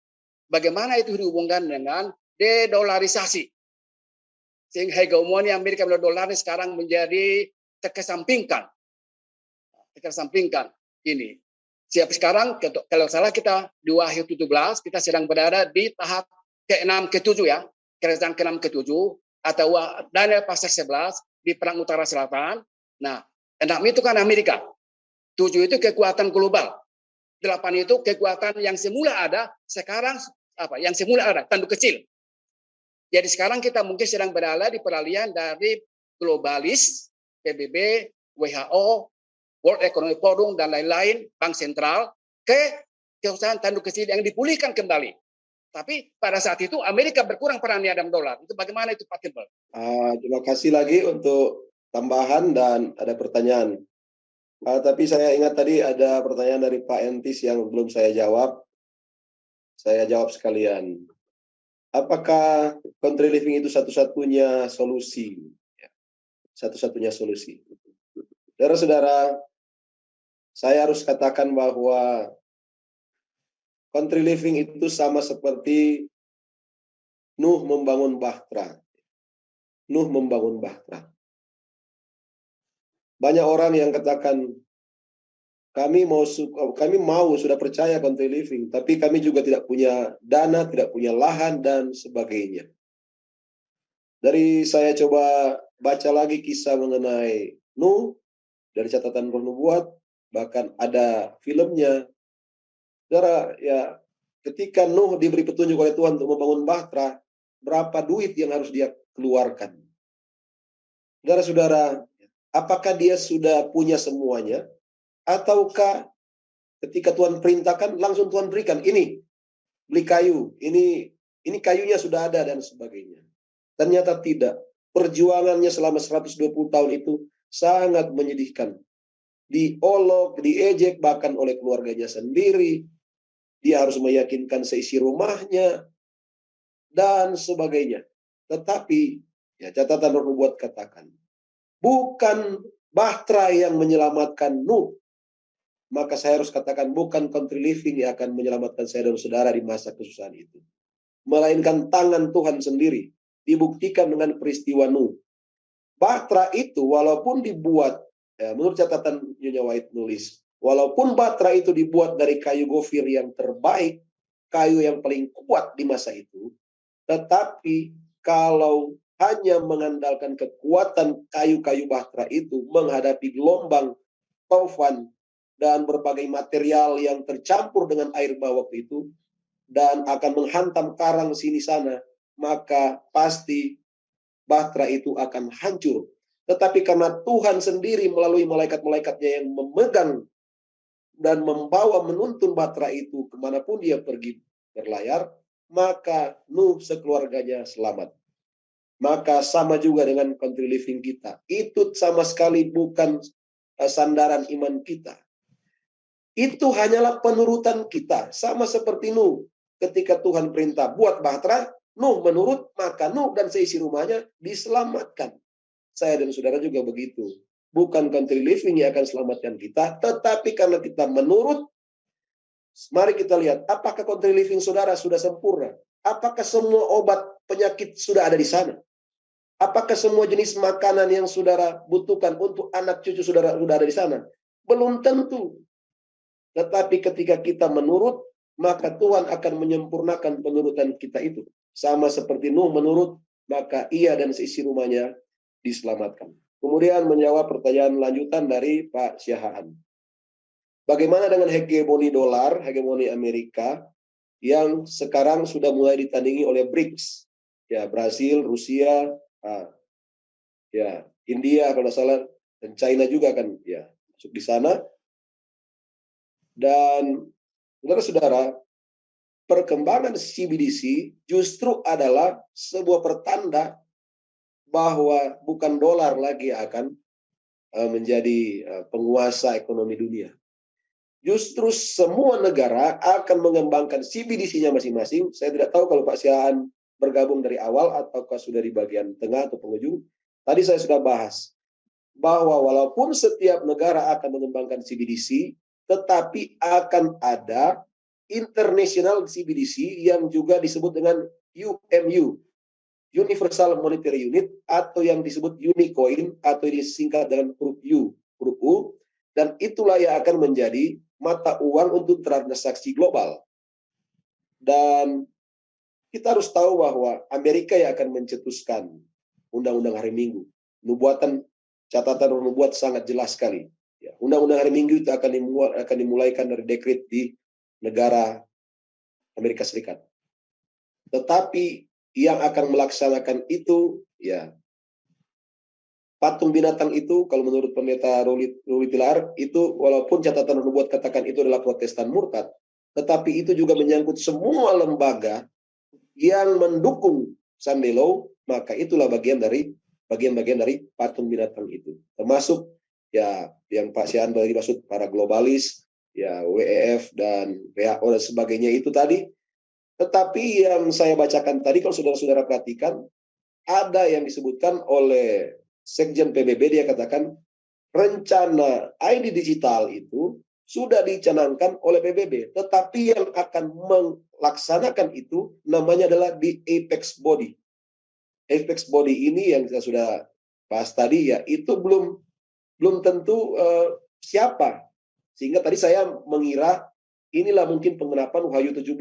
bagaimana itu dihubungkan dengan dedolarisasi. Sehingga hegemoni Amerika melalui dolar ini sekarang menjadi terkesampingkan. Ini. Siap sekarang, kalau salah kita di Wahyu 17, kita sedang berada di tahap ke-6, ke-7 ya. Kerajaan ke-6, ke-7, atau Daniel pasal 11 di Perang Utara Selatan. Nah, 6 itu kan Amerika. 7 itu kekuatan global. 8 itu kekuatan yang semula ada, sekarang yang semula ada, tanduk kecil. Jadi sekarang kita mungkin sedang berada di peralihan dari globalis, PBB, WHO, World Economic Forum, dan lain-lain, Bank Sentral, ke kekuasaan tanduk kecil yang dipulihkan kembali. Tapi pada saat itu Amerika berkurang perannya dalam dolar. Itu bagaimana itu Pak Kimbal? Terima kasih lagi untuk tambahan dan ada pertanyaan. Tapi saya ingat tadi ada pertanyaan dari Pak Entis yang belum saya jawab. Saya jawab sekalian. Apakah country living itu satu-satunya solusi? Satu-satunya solusi. Saudara-saudara, saya harus katakan bahwa country living itu sama seperti Nuh membangun Bahtera. Nuh membangun Bahtera. Banyak orang yang katakan, kami mau sudah percaya country living, tapi kami juga tidak punya dana, tidak punya lahan, dan sebagainya. Dari saya coba baca lagi kisah mengenai Nuh, dari catatan Roh Nubuat, bahkan ada filmnya. Saudara, ya, ketika Nuh diberi petunjuk oleh Tuhan untuk membangun Bahtera, berapa duit yang harus dia keluarkan? Saudara-saudara, apakah dia sudah punya semuanya? Ataukah ketika Tuhan perintahkan, langsung Tuhan berikan, ini, beli kayu, ini kayunya sudah ada, dan sebagainya. Ternyata tidak. Perjuangannya selama 120 tahun itu sangat menyedihkan. Diolok, diejek, bahkan oleh keluarganya sendiri. Dia harus meyakinkan seisi rumahnya, dan sebagainya. Tetapi, ya, catatan Roh Nubuat katakan, bukan Bahtera yang menyelamatkan Nuh. Maka saya harus katakan bukan country living yang akan menyelamatkan saya dan saudara di masa kesusahan itu. Melainkan tangan Tuhan sendiri. Dibuktikan dengan peristiwa Nuh. Bahtera itu walaupun dibuat, ya, menurut catatan Nyonya White nulis, walaupun Bahtera itu dibuat dari kayu gofir yang terbaik, kayu yang paling kuat di masa itu, tetapi kalau hanya mengandalkan kekuatan kayu-kayu Bahtera itu menghadapi gelombang, taufan, dan berbagai material yang tercampur dengan air bah waktu itu, dan akan menghantam karang sini sana, maka pasti Bahtera itu akan hancur. Tetapi karena Tuhan sendiri melalui malaikat-malaikatnya yang memegang dan membawa menuntun Bahtera itu kemanapun dia pergi berlayar, maka Nuh sekeluarganya selamat. Maka sama juga dengan country living kita. Itu sama sekali bukan sandaran iman kita. Itu hanyalah penurutan kita. Sama seperti Nuh. Ketika Tuhan perintah buat Bahtera, Nuh menurut, maka Nuh dan seisi rumahnya diselamatkan. Saya dan saudara juga begitu. Bukan country living yang akan selamatkan kita, tetapi karena kita menurut, mari kita lihat, apakah country living saudara sudah sempurna? Apakah semua obat penyakit sudah ada di sana? Apakah semua jenis makanan yang saudara butuhkan untuk anak cucu saudara sudah ada di sana? Belum tentu. Tetapi ketika kita menurut, maka Tuhan akan menyempurnakan penurutan kita itu. Sama seperti Nuh menurut, maka ia dan seisi rumahnya diselamatkan. Kemudian menjawab pertanyaan lanjutan dari Pak Siahaan. Bagaimana dengan hegemoni dolar, hegemoni Amerika, yang sekarang sudah mulai ditandingi oleh BRICS? Ya, Brasil, Rusia, ya, India kalau salah, dan China juga kan ya masuk di sana. Dan saudara-saudara, perkembangan CBDC justru adalah sebuah pertanda bahwa bukan dolar lagi akan menjadi penguasa ekonomi dunia. Justru semua negara akan mengembangkan CBDC-nya masing-masing. Saya tidak tahu kalau Pak Siahaan bergabung dari awal ataukah sudah di bagian tengah atau penghujung. Tadi saya sudah bahas bahwa walaupun setiap negara akan mengembangkan CBDC, tetapi akan ada international CBDC yang juga disebut dengan UMU, Universal Monetary Unit, atau yang disebut Unicoin atau disingkat dengan huruf U, dan itulah yang akan menjadi mata uang untuk transaksi global. Dan kita harus tahu bahwa Amerika yang akan mencetuskan undang-undang hari Minggu. Catatan nubuat sangat jelas sekali. Ya, undang-undang hari Minggu itu akan dimulaikan dari dekret di negara Amerika Serikat. Tetapi yang akan melaksanakan itu, ya, patung binatang itu, kalau menurut pendeta Ruli Pilar, itu walaupun catatan nubuat katakan itu adalah Protestan murtad, tetapi itu juga menyangkut semua lembaga yang mendukung Sunday Law, maka itulah bagian dari patung binatang itu. Termasuk ya yang Pak Sian tadi maksud para globalis, ya WEF dan WHO dan sebagainya itu tadi. Tetapi yang saya bacakan tadi, kalau saudara-saudara perhatikan, ada yang disebutkan oleh Sekjen PBB, dia katakan rencana ID digital itu sudah dicanangkan oleh PBB, tetapi yang akan melaksanakan itu namanya adalah di Apex Body. Apex Body ini yang kita sudah bahas tadi, ya itu belum tentu siapa. Sehingga tadi saya mengira inilah mungkin pengenapan Wahyu 17,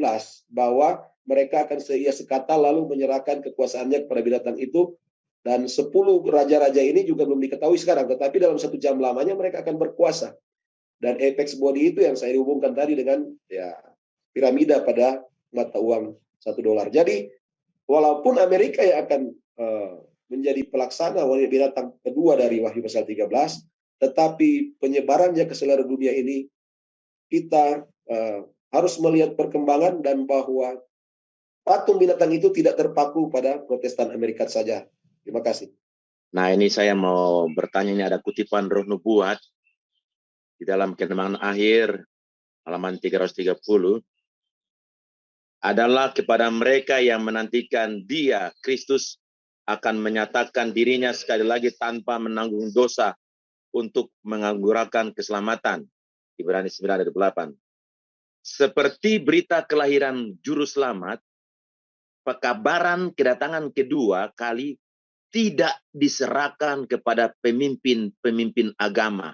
bahwa mereka akan seia sekata lalu menyerahkan kekuasaannya kepada binatang itu, dan 10 raja-raja ini juga belum diketahui sekarang, tetapi dalam 1 jam lamanya mereka akan berkuasa. Dan Apex Body itu yang saya hubungkan tadi dengan ya piramida pada mata uang $1. Jadi walaupun Amerika yang akan menjadi pelaksana binatang kedua dari Wahyu pasal 13, tetapi penyebarannya ke seluruh dunia ini kita harus melihat perkembangan, dan bahwa patung binatang itu tidak terpaku pada Protestan Amerika saja. Terima kasih. Nah, ini saya mau bertanya, ini ada kutipan Roh Nubuat di dalam Kenamaan Akhir halaman 330, adalah kepada mereka yang menantikan Dia, Kristus, akan menyatakan dirinya sekali lagi tanpa menanggung dosa untuk menganugerahkan keselamatan. Ibrani 9:8. Seperti berita kelahiran juru selamat, pekabaran kedatangan kedua kali tidak diserahkan kepada pemimpin-pemimpin agama.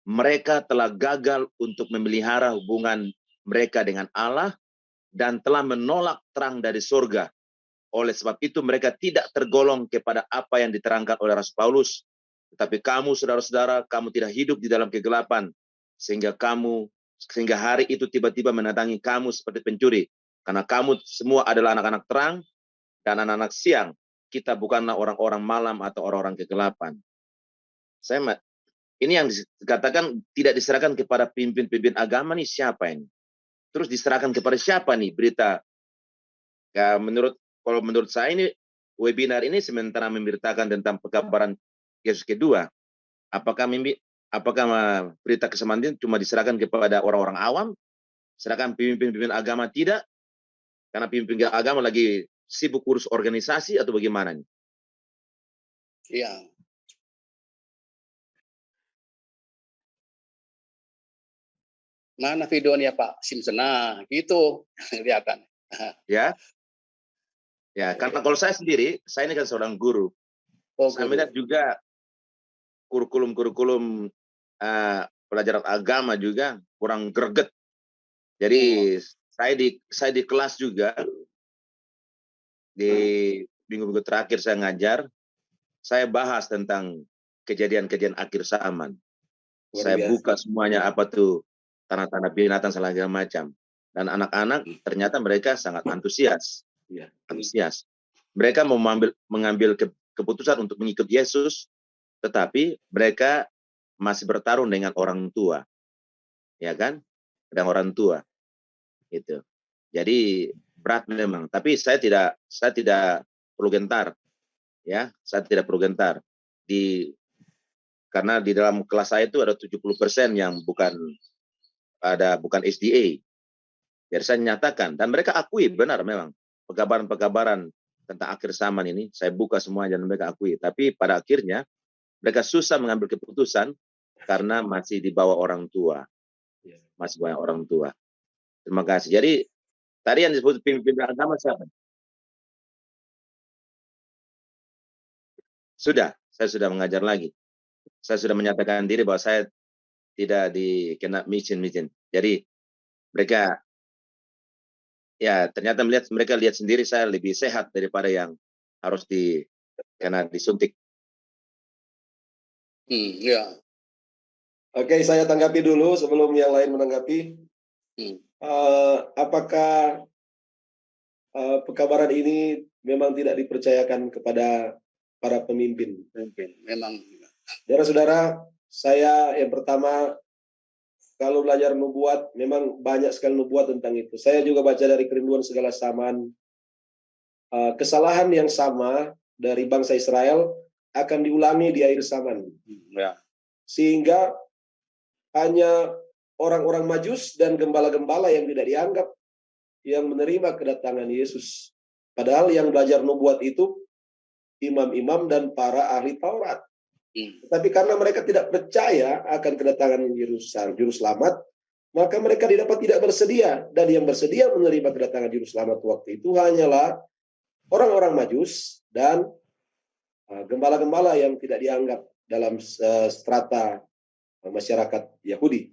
Mereka telah gagal untuk memelihara hubungan mereka dengan Allah dan telah menolak terang dari surga. Oleh sebab itu mereka tidak tergolong kepada apa yang diterangkan oleh Rasul Paulus. Tetapi kamu, saudara-saudara, kamu tidak hidup di dalam kegelapan, sehingga hari itu tiba-tiba mendatangi kamu seperti pencuri. Karena kamu semua adalah anak-anak terang dan anak-anak siang. Kita bukanlah orang-orang malam atau orang-orang kegelapan. Ini yang dikatakan tidak diserahkan kepada pimpin-pimpin agama, nih siapa ini? Terus diserahkan kepada siapa nih berita? Ya, kalau menurut saya ini webinar ini sementara memberitakan tentang pekabaran Yesus kedua. Apakah berita keselamatan cuma diserahkan kepada orang-orang awam? Serahkan pimpin-pimpin agama tidak? Karena pimpin agama lagi sibuk urus organisasi atau bagaimana? Iya. Mana videonya Pak Simpson? Nah, gitu kelihatan. Ya. Ya, karena kalau saya sendiri, saya ini kan seorang guru. Saya melihat juga kurikulum pelajaran agama juga kurang greget. Jadi saya di kelas juga, di minggu-minggu terakhir saya ngajar, saya bahas tentang kejadian-kejadian akhir zaman. Saya buka semuanya apa tuh tanda-tanda binatang segala macam. Dan anak-anak ternyata mereka sangat antusias. Ya, antusias. Mereka mau mengambil keputusan untuk mengikut Yesus, tetapi mereka masih bertarung dengan orang tua. Ya kan? Dengan orang tua. Itu. Jadi berat memang, tapi saya tidak perlu gentar. Ya, saya tidak perlu gentar. Karena di dalam kelas saya itu ada 70% yang bukan SDA. Jadi saya nyatakan, dan mereka akui benar memang pekabaran-pekabaran tentang akhir zaman ini saya buka semua dan mereka akui. Tapi pada akhirnya mereka susah mengambil keputusan karena masih di bawah orang tua. Masih banyak orang tua. Terima kasih. Jadi tadi yang disebut pimpinan agama siapa? Saya sudah mengajar lagi. Saya sudah menyatakan diri bahwa saya tidak dikena mission. Jadi mereka ya ternyata mereka lihat sendiri saya lebih sehat daripada yang harus kena disuntik. Ya. Oke, saya tanggapi dulu sebelum yang lain menanggapi. Apakah pekabaran ini memang tidak dipercayakan kepada para pemimpin? Memang. Saudara-saudara, saya yang pertama, kalau belajar nubuat, memang banyak sekali nubuat tentang itu. Saya juga baca dari Kerinduan Segala Zaman. Kesalahan yang sama dari bangsa Israel akan diulangi di akhir zaman. Ya. Sehingga hanya orang-orang Majus dan gembala-gembala yang tidak dianggap yang menerima kedatangan Yesus. Padahal yang belajar nubuat itu imam-imam dan para ahli Taurat. Tapi karena mereka tidak percaya akan kedatangan Juru Selamat, maka mereka tidak bersedia. Dan yang bersedia menerima kedatangan Juru Selamat waktu itu hanyalah orang-orang Majus dan gembala-gembala yang tidak dianggap dalam strata masyarakat Yahudi.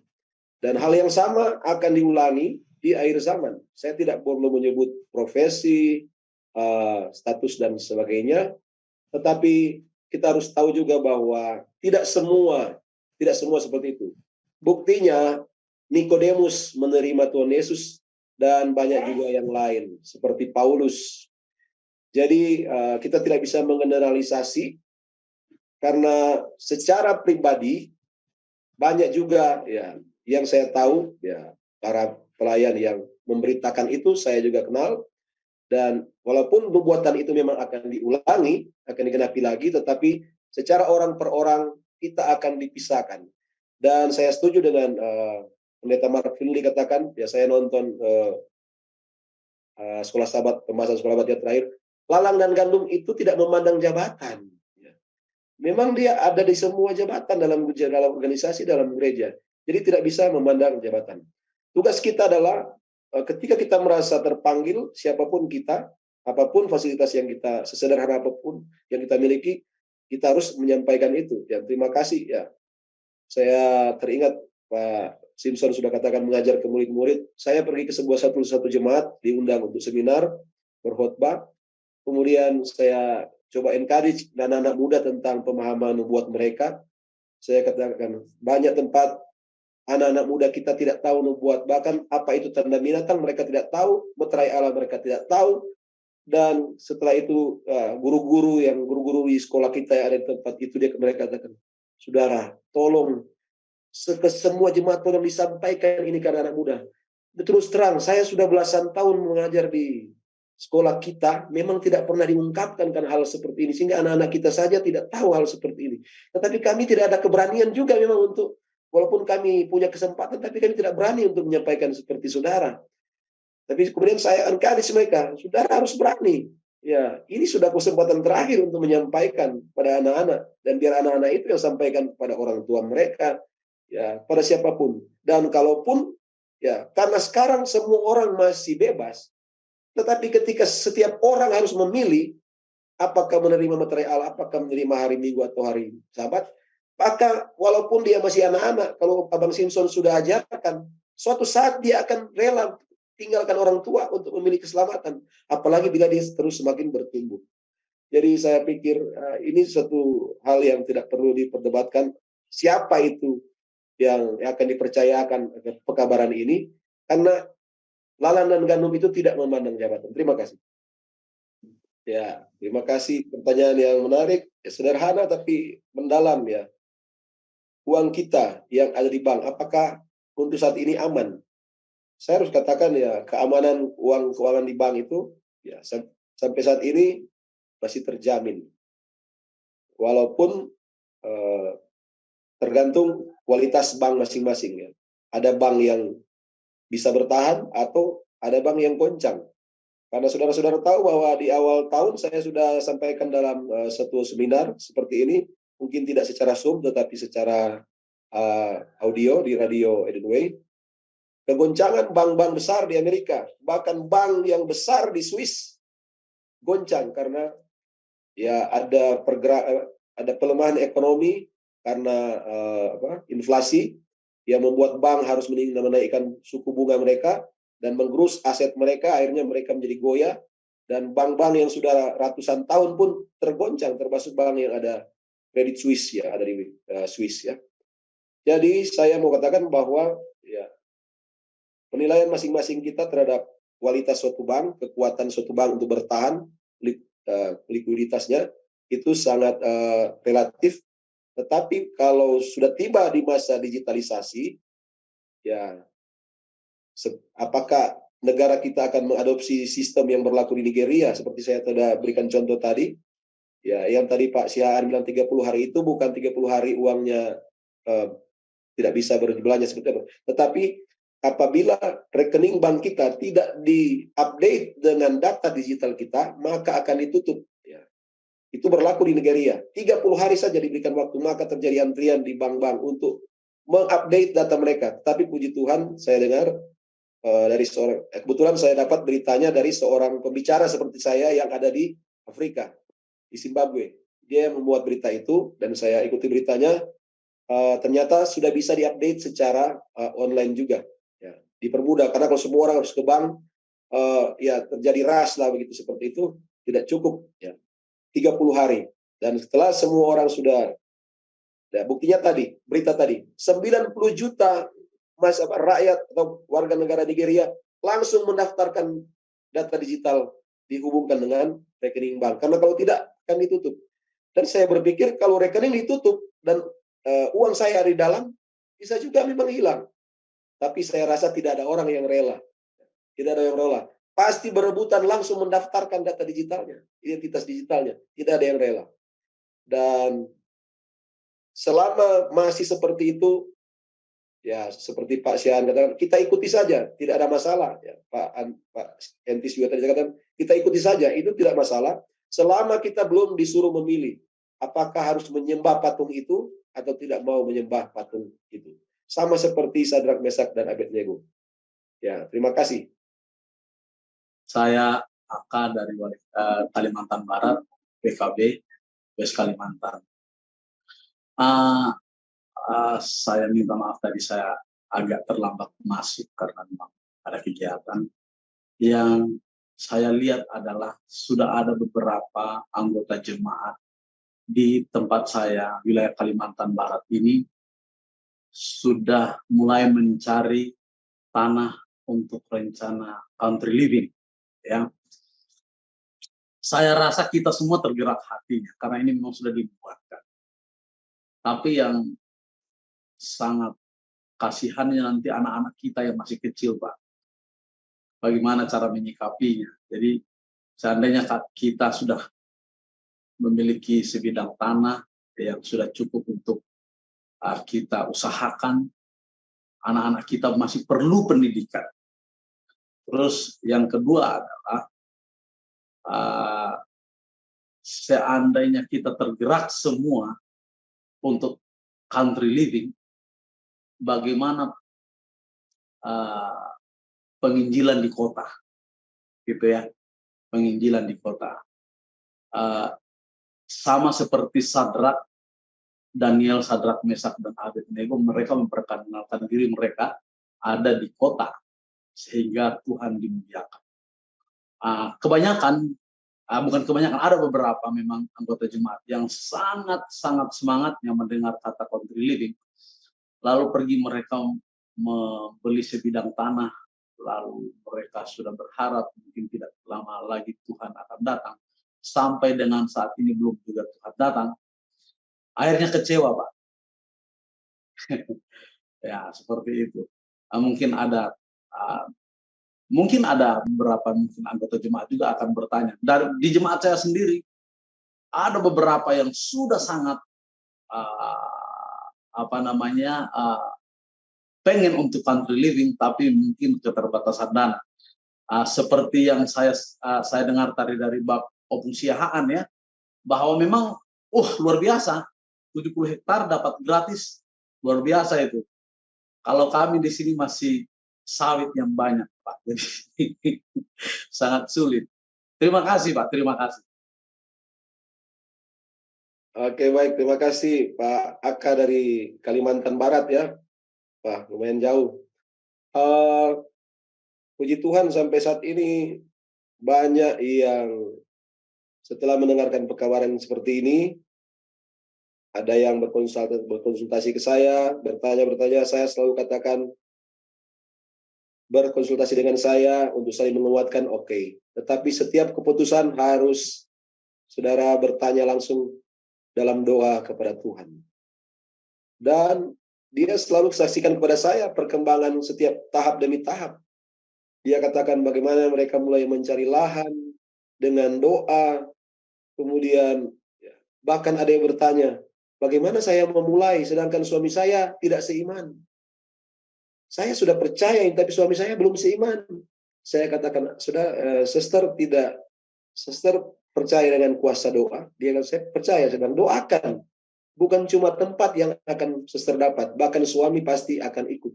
Dan hal yang sama akan diulangi di akhir zaman. Saya tidak perlu menyebut profesi, status dan sebagainya, tetapi kita harus tahu juga bahwa tidak semua seperti itu. Buktinya Nikodemus menerima Tuhan Yesus dan banyak juga yang lain seperti Paulus. Jadi kita tidak bisa mengeneralisasi karena secara pribadi banyak juga ya yang saya tahu ya para pelayan yang memberitakan itu saya juga kenal, dan walaupun nubuatan itu memang akan diulangi, akan digenapi lagi, tetapi secara orang per orang kita akan dipisahkan. Dan saya setuju dengan Pendeta Mark Finley katakan, ya saya nonton Sekolah Sahabat, pembahasan Sekolah Sahabat yang terakhir, lalang dan gandum itu tidak memandang jabatan. Memang dia ada di semua jabatan dalam organisasi, dalam gereja. Jadi tidak bisa memandang jabatan. Tugas kita adalah ketika kita merasa terpanggil, siapapun kita, apapun fasilitas yang kita, sesederhana apapun yang kita miliki, kita harus menyampaikan itu. Ya, terima kasih. Ya, saya teringat Pak Simpson sudah katakan mengajar ke murid-murid. Saya pergi ke satu jemaat, diundang untuk seminar, berkhotbah. Kemudian saya coba encourage dan anak muda tentang pemahaman nubuat mereka. Saya katakan banyak tempat anak-anak muda kita tidak tahu nubuat, bahkan apa itu tanda binatang mereka tidak tahu, meterai Allah mereka tidak tahu. Dan setelah itu guru-guru di sekolah kita yang ada di tempat itu mereka katakan, saudara, tolong ke semua jemaat tolong disampaikan ini ke anak muda. Terus terang, saya sudah belasan tahun mengajar di sekolah kita, memang tidak pernah diungkapkan kan hal seperti ini, sehingga anak-anak kita saja tidak tahu hal seperti ini. Tetapi kami tidak ada keberanian juga memang untuk, walaupun kami punya kesempatan, tapi kami tidak berani untuk menyampaikan seperti saudara. Tapi kemudian saya encourage mereka, saudara harus berani. Ya, ini sudah kesempatan terakhir untuk menyampaikan pada anak-anak, dan biar anak-anak itu yang sampaikan kepada orang tua mereka, ya, pada siapapun. Dan kalaupun, ya, karena sekarang semua orang masih bebas. Tetapi ketika setiap orang harus memilih apakah menerima meterai Allah, apakah menerima hari Minggu atau hari Sabat, maka walaupun dia masih anak-anak, kalau Abang Simpson sudah ajarkan, suatu saat dia akan rela tinggalkan orang tua untuk memilih keselamatan. Apalagi bila dia terus semakin bertumbuh. Jadi saya pikir ini satu hal yang tidak perlu diperdebatkan. Siapa itu yang akan dipercayakan pekabaran ini? Karena lalang dan gandum itu tidak memandang jabatan. Terima kasih. Ya, terima kasih. Pertanyaan yang menarik, ya, sederhana tapi mendalam ya. Uang kita yang ada di bank, apakah untuk saat ini aman? Saya harus katakan ya, keamanan keuangan di bank itu ya sampai saat ini masih terjamin. Walaupun tergantung kualitas bank masing-masing ya. Ada bank yang bisa bertahan atau ada bank yang goncang. Karena saudara-saudara tahu bahwa di awal tahun saya sudah sampaikan dalam satu seminar seperti ini, mungkin tidak secara Zoom tetapi secara audio di Radio Edenway. kegoncangan bank-bank besar di Amerika, bahkan bank yang besar di Swiss goncang karena ya ada pelemahan ekonomi karena inflasi yang membuat bank harus menaikkan suku bunga mereka dan menggerus aset mereka, akhirnya mereka menjadi goyah, dan bank-bank yang sudah ratusan tahun pun tergoncang, termasuk bank yang ada Credit Suisse ya, ada di Swiss ya. Jadi saya mau katakan bahwa ya penilaian masing-masing kita terhadap kualitas suatu bank, kekuatan suatu bank untuk bertahan, likuiditasnya itu sangat relatif. Tetapi kalau sudah tiba di masa digitalisasi, ya apakah negara kita akan mengadopsi sistem yang berlaku di Nigeria seperti saya sudah berikan contoh tadi? Ya, yang tadi Pak Sihaan bilang 30 hari itu bukan 30 hari uangnya tidak bisa berbelanja seperti itu. Tetapi apabila rekening bank kita tidak diupdate dengan data digital kita, maka akan ditutup. Ya. Itu berlaku di Nigeria. 30 hari saja diberikan waktu, maka terjadi antrian di bank-bank untuk mengupdate data mereka. Tapi puji Tuhan, saya dengar dari seorang, kebetulan saya dapat beritanya dari seorang pembicara seperti saya yang ada di Afrika, di Zimbabwe. Dia membuat berita itu dan saya ikuti beritanya. Ternyata sudah bisa diupdate secara online juga. Ya, dipermudah karena kalau semua orang harus ke bank, ya terjadi rush lah begitu, seperti itu tidak cukup. Ya, 30 hari dan setelah semua orang sudah, ya, buktinya tadi berita tadi 90 juta rakyat atau warga negara Nigeria langsung mendaftarkan data digital dihubungkan dengan rekening bank, karena kalau tidak akan ditutup. Dan saya berpikir kalau rekening ditutup dan uang saya ada di dalam, bisa juga memang hilang. Tapi saya rasa tidak ada orang yang rela. Tidak ada yang rela. Pasti berebutan langsung mendaftarkan data digitalnya, identitas digitalnya. Tidak ada yang rela. Dan selama masih seperti itu, ya seperti Pak Sian katakan, kita ikuti saja, tidak ada masalah. Ya, Pak Entis juga tadi katakan, kita ikuti saja, itu tidak masalah. Selama kita belum disuruh memilih, apakah harus menyembah patung itu atau tidak mau menyembah patung itu. Sama seperti Sadrak, Mesak, dan Abednego. Ya, terima kasih. Saya AK dari Kalimantan Barat, PKB, West Kalimantan. Saya minta maaf tadi saya agak terlambat masuk karena memang ada kegiatan. Yang saya lihat adalah sudah ada beberapa anggota jemaat di tempat saya, wilayah Kalimantan Barat ini, sudah mulai mencari tanah untuk rencana country living. Ya, saya rasa kita semua tergerak hatinya karena ini memang sudah dibuatkan. Tapi yang sangat kasihannya nanti anak-anak kita yang masih kecil, Pak. Bagaimana cara menyikapinya? Jadi seandainya kita sudah memiliki sebidang tanah yang sudah cukup untuk kita usahakan, anak-anak kita masih perlu pendidikan. Terus yang kedua adalah seandainya kita tergerak semua untuk country living, bagaimana penginjilan di kota, gitu ya, penginjilan di kota. Sama seperti Sadrak, Daniel, Sadrak, Mesak, dan Abednego, mereka memperkenalkan diri mereka ada di kota sehingga Tuhan dimuliakan. Bukan kebanyakan, ada beberapa memang anggota jemaat yang sangat semangatnya mendengar kata country living, lalu pergi mereka membeli sebidang tanah, lalu mereka sudah berharap mungkin tidak lama lagi Tuhan akan datang. Sampai dengan saat ini belum juga Tuhan datang. Akhirnya kecewa, Pak. Ya, seperti itu. Mungkin ada beberapa anggota jemaat juga akan bertanya. Di jemaat saya sendiri ada beberapa yang sudah sangat pengen untuk country living, tapi mungkin keterbatasan dana. Seperti yang saya dengar tadi dari Bab Opung Siahaan, ya, bahwa memang luar biasa, 70 hektar dapat gratis, luar biasa itu. Kalau kami di sini masih sawit yang banyak, Pak. Jadi sangat sulit. Terima kasih, Pak. Terima kasih. Oke, baik. Terima kasih Pak Aka dari Kalimantan Barat ya. Wah, lumayan jauh. Puji Tuhan sampai saat ini banyak yang setelah mendengarkan pekabaran seperti ini, ada yang berkonsultasi ke saya, bertanya, saya selalu katakan berkonsultasi dengan saya untuk saling menguatkan, oke. Tetapi setiap keputusan harus saudara bertanya langsung dalam doa kepada Tuhan. Dan dia selalu saksikan kepada saya perkembangan setiap tahap demi tahap. Dia katakan bagaimana mereka mulai mencari lahan dengan doa. Kemudian bahkan ada yang bertanya, bagaimana saya memulai sedangkan suami saya tidak seiman? Saya sudah percaya tapi suami saya belum seiman. Saya katakan, suster percaya dengan kuasa doa. Dia kata, saya percaya sedang doakan. Bukan cuma tempat yang akan suster dapat, bahkan suami pasti akan ikut.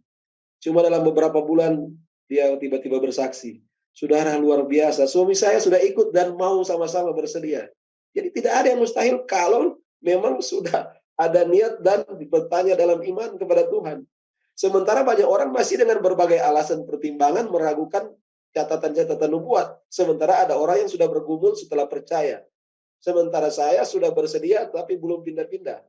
Cuma dalam beberapa bulan dia tiba-tiba bersaksi, saudara luar biasa, suami saya sudah ikut dan mau sama-sama bersedia. Jadi tidak ada yang mustahil kalau memang sudah ada niat dan bertanya dalam iman kepada Tuhan. Sementara banyak orang masih dengan berbagai alasan pertimbangan meragukan catatan-catatan nubuat. Sementara ada orang yang sudah bergumul setelah percaya. Sementara saya sudah bersedia tapi belum pindah-pindah.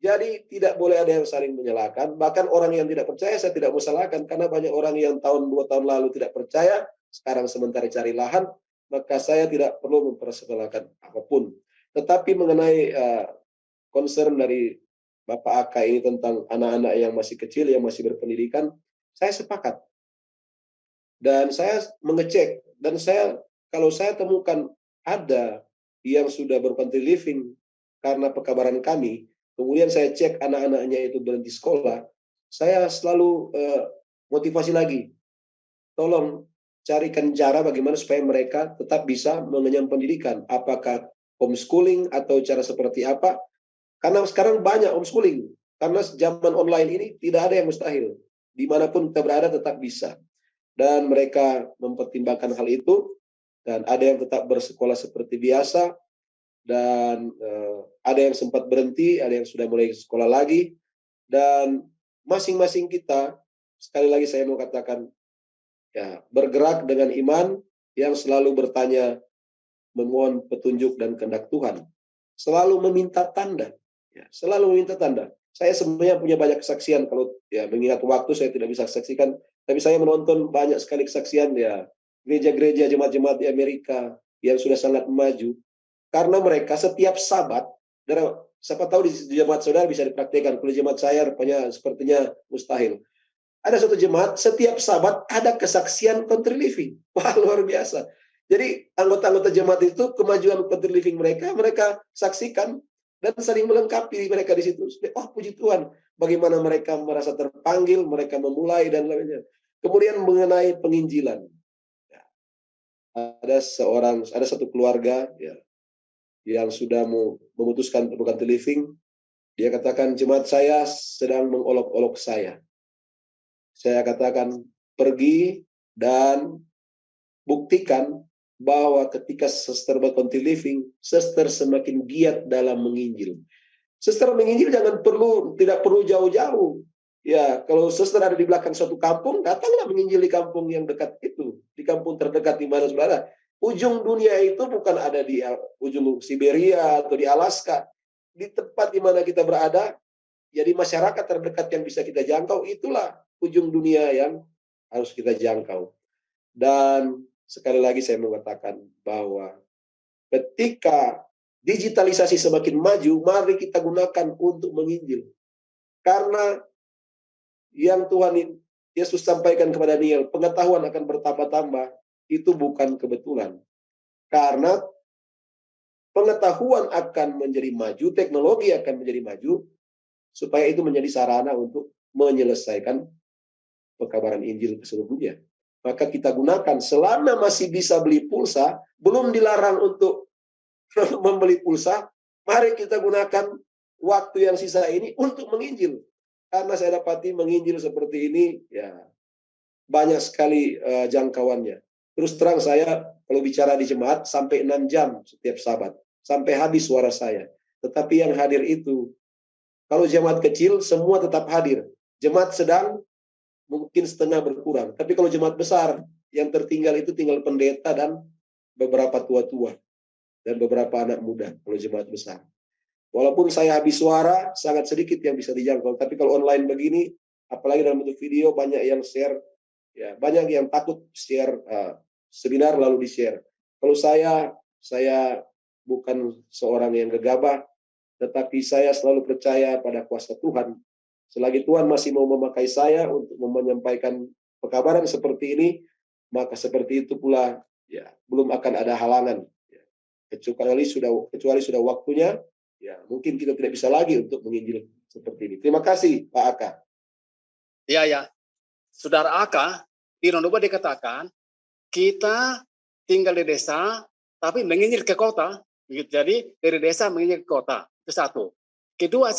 Jadi tidak boleh ada yang saling menyalahkan. Bahkan orang yang tidak percaya saya tidak mau salahkan. Karena banyak orang yang 2 tahun lalu tidak percaya. Sekarang sementara cari lahan. Maka saya tidak perlu mempersalahkan apapun. Tetapi mengenai concern dari Bapak Aka ini tentang anak-anak yang masih kecil, yang masih berpendidikan. Saya sepakat. Dan saya mengecek. Dan kalau saya temukan ada yang sudah berhenti living karena pekabaran kami, kemudian saya cek anak-anaknya itu berhenti sekolah, saya selalu motivasi lagi. Tolong carikan cara bagaimana supaya mereka tetap bisa mengenyam pendidikan. Apakah homeschooling atau cara seperti apa? Karena sekarang banyak homeschooling. Karena zaman online ini tidak ada yang mustahil. Dimanapun kita berada tetap bisa. Dan mereka mempertimbangkan hal itu. Dan ada yang tetap bersekolah seperti biasa. Dan ada yang sempat berhenti, ada yang sudah mulai sekolah lagi. Dan masing-masing kita, sekali lagi saya mau katakan, ya, bergerak dengan iman yang selalu bertanya, memohon petunjuk dan kehendak Tuhan. Selalu meminta tanda. Ya, selalu meminta tanda. Saya sebenarnya punya banyak kesaksian, kalau ya mengingat waktu saya tidak bisa saksikan, tapi saya menonton banyak sekali kesaksian ya gereja-gereja jemaat-jemaat di Amerika yang sudah sangat maju. Karena mereka setiap Sabat, siapa tahu di jemaat saudara bisa dipraktikkan. Kalau jemaat saya sepertinya mustahil. Ada satu jemaat, setiap Sabat ada kesaksian country living. Wah, luar biasa. Jadi anggota-anggota jemaat itu kemajuan country living mereka saksikan dan saling melengkapi mereka di situ. Oh, puji Tuhan, bagaimana mereka merasa terpanggil, mereka memulai dan lainnya. Kemudian mengenai penginjilan. Ya, ada satu keluarga ya, yang sudah memutuskan untuk country living. Dia katakan, jemaat saya sedang mengolok-olok saya. Saya katakan, pergi dan buktikan bahwa ketika suster country living, suster semakin giat dalam menginjil. Suster menginjil tidak perlu jauh-jauh. Ya, kalau suster ada di belakang suatu kampung, datanglah menginjil di kampung yang dekat itu, di kampung terdekat di mana saudara. Ujung dunia itu bukan ada di ujung Siberia atau di Alaska. Di tempat di mana kita berada, jadi masyarakat terdekat yang bisa kita jangkau, itulah ujung dunia yang harus kita jangkau. Dan sekali lagi saya mengatakan bahwa ketika digitalisasi semakin maju, mari kita gunakan untuk menginjil. Karena yang Tuhan Yesus sampaikan kepada Daniel, pengetahuan akan bertambah-tambah, itu bukan kebetulan. Karena pengetahuan akan menjadi maju, teknologi akan menjadi maju, supaya itu menjadi sarana untuk menyelesaikan pekabaran Injil ke seluruh dunia. Maka kita gunakan, selama masih bisa beli pulsa, belum dilarang untuk membeli pulsa, mari kita gunakan waktu yang sisa ini untuk menginjil. Karena saya dapati menginjil seperti ini, ya banyak sekali jangkauannya. Terus terang saya kalau bicara di jemaat sampai 6 jam setiap Sabat, sampai habis suara saya. Tetapi yang hadir itu, kalau jemaat kecil semua tetap hadir. Jemaat sedang mungkin setengah berkurang. Tapi kalau jemaat besar, yang tertinggal itu tinggal pendeta dan beberapa tua-tua dan beberapa anak muda kalau jemaat besar. Walaupun saya habis suara, sangat sedikit yang bisa dijangkau. Tapi kalau online begini, apalagi dalam bentuk video, banyak yang share. Ya, banyak yang takut share seminar lalu di-share. Kalau saya bukan seorang yang gegabah, tetapi saya selalu percaya pada kuasa Tuhan. Selagi Tuhan masih mau memakai saya untuk menyampaikan pekabaran seperti ini, maka seperti itu pula ya belum akan ada halangan. Ya. Kecuali sudah waktunya, ya mungkin kita tidak bisa lagi untuk menginjil seperti ini. Terima kasih Pak Aka. Ya. Saudara Aka, di Rondoba dikatakan, kita tinggal di desa, tapi menginjil ke kota. Jadi dari desa menginjil ke kota. Itu satu. Kedua,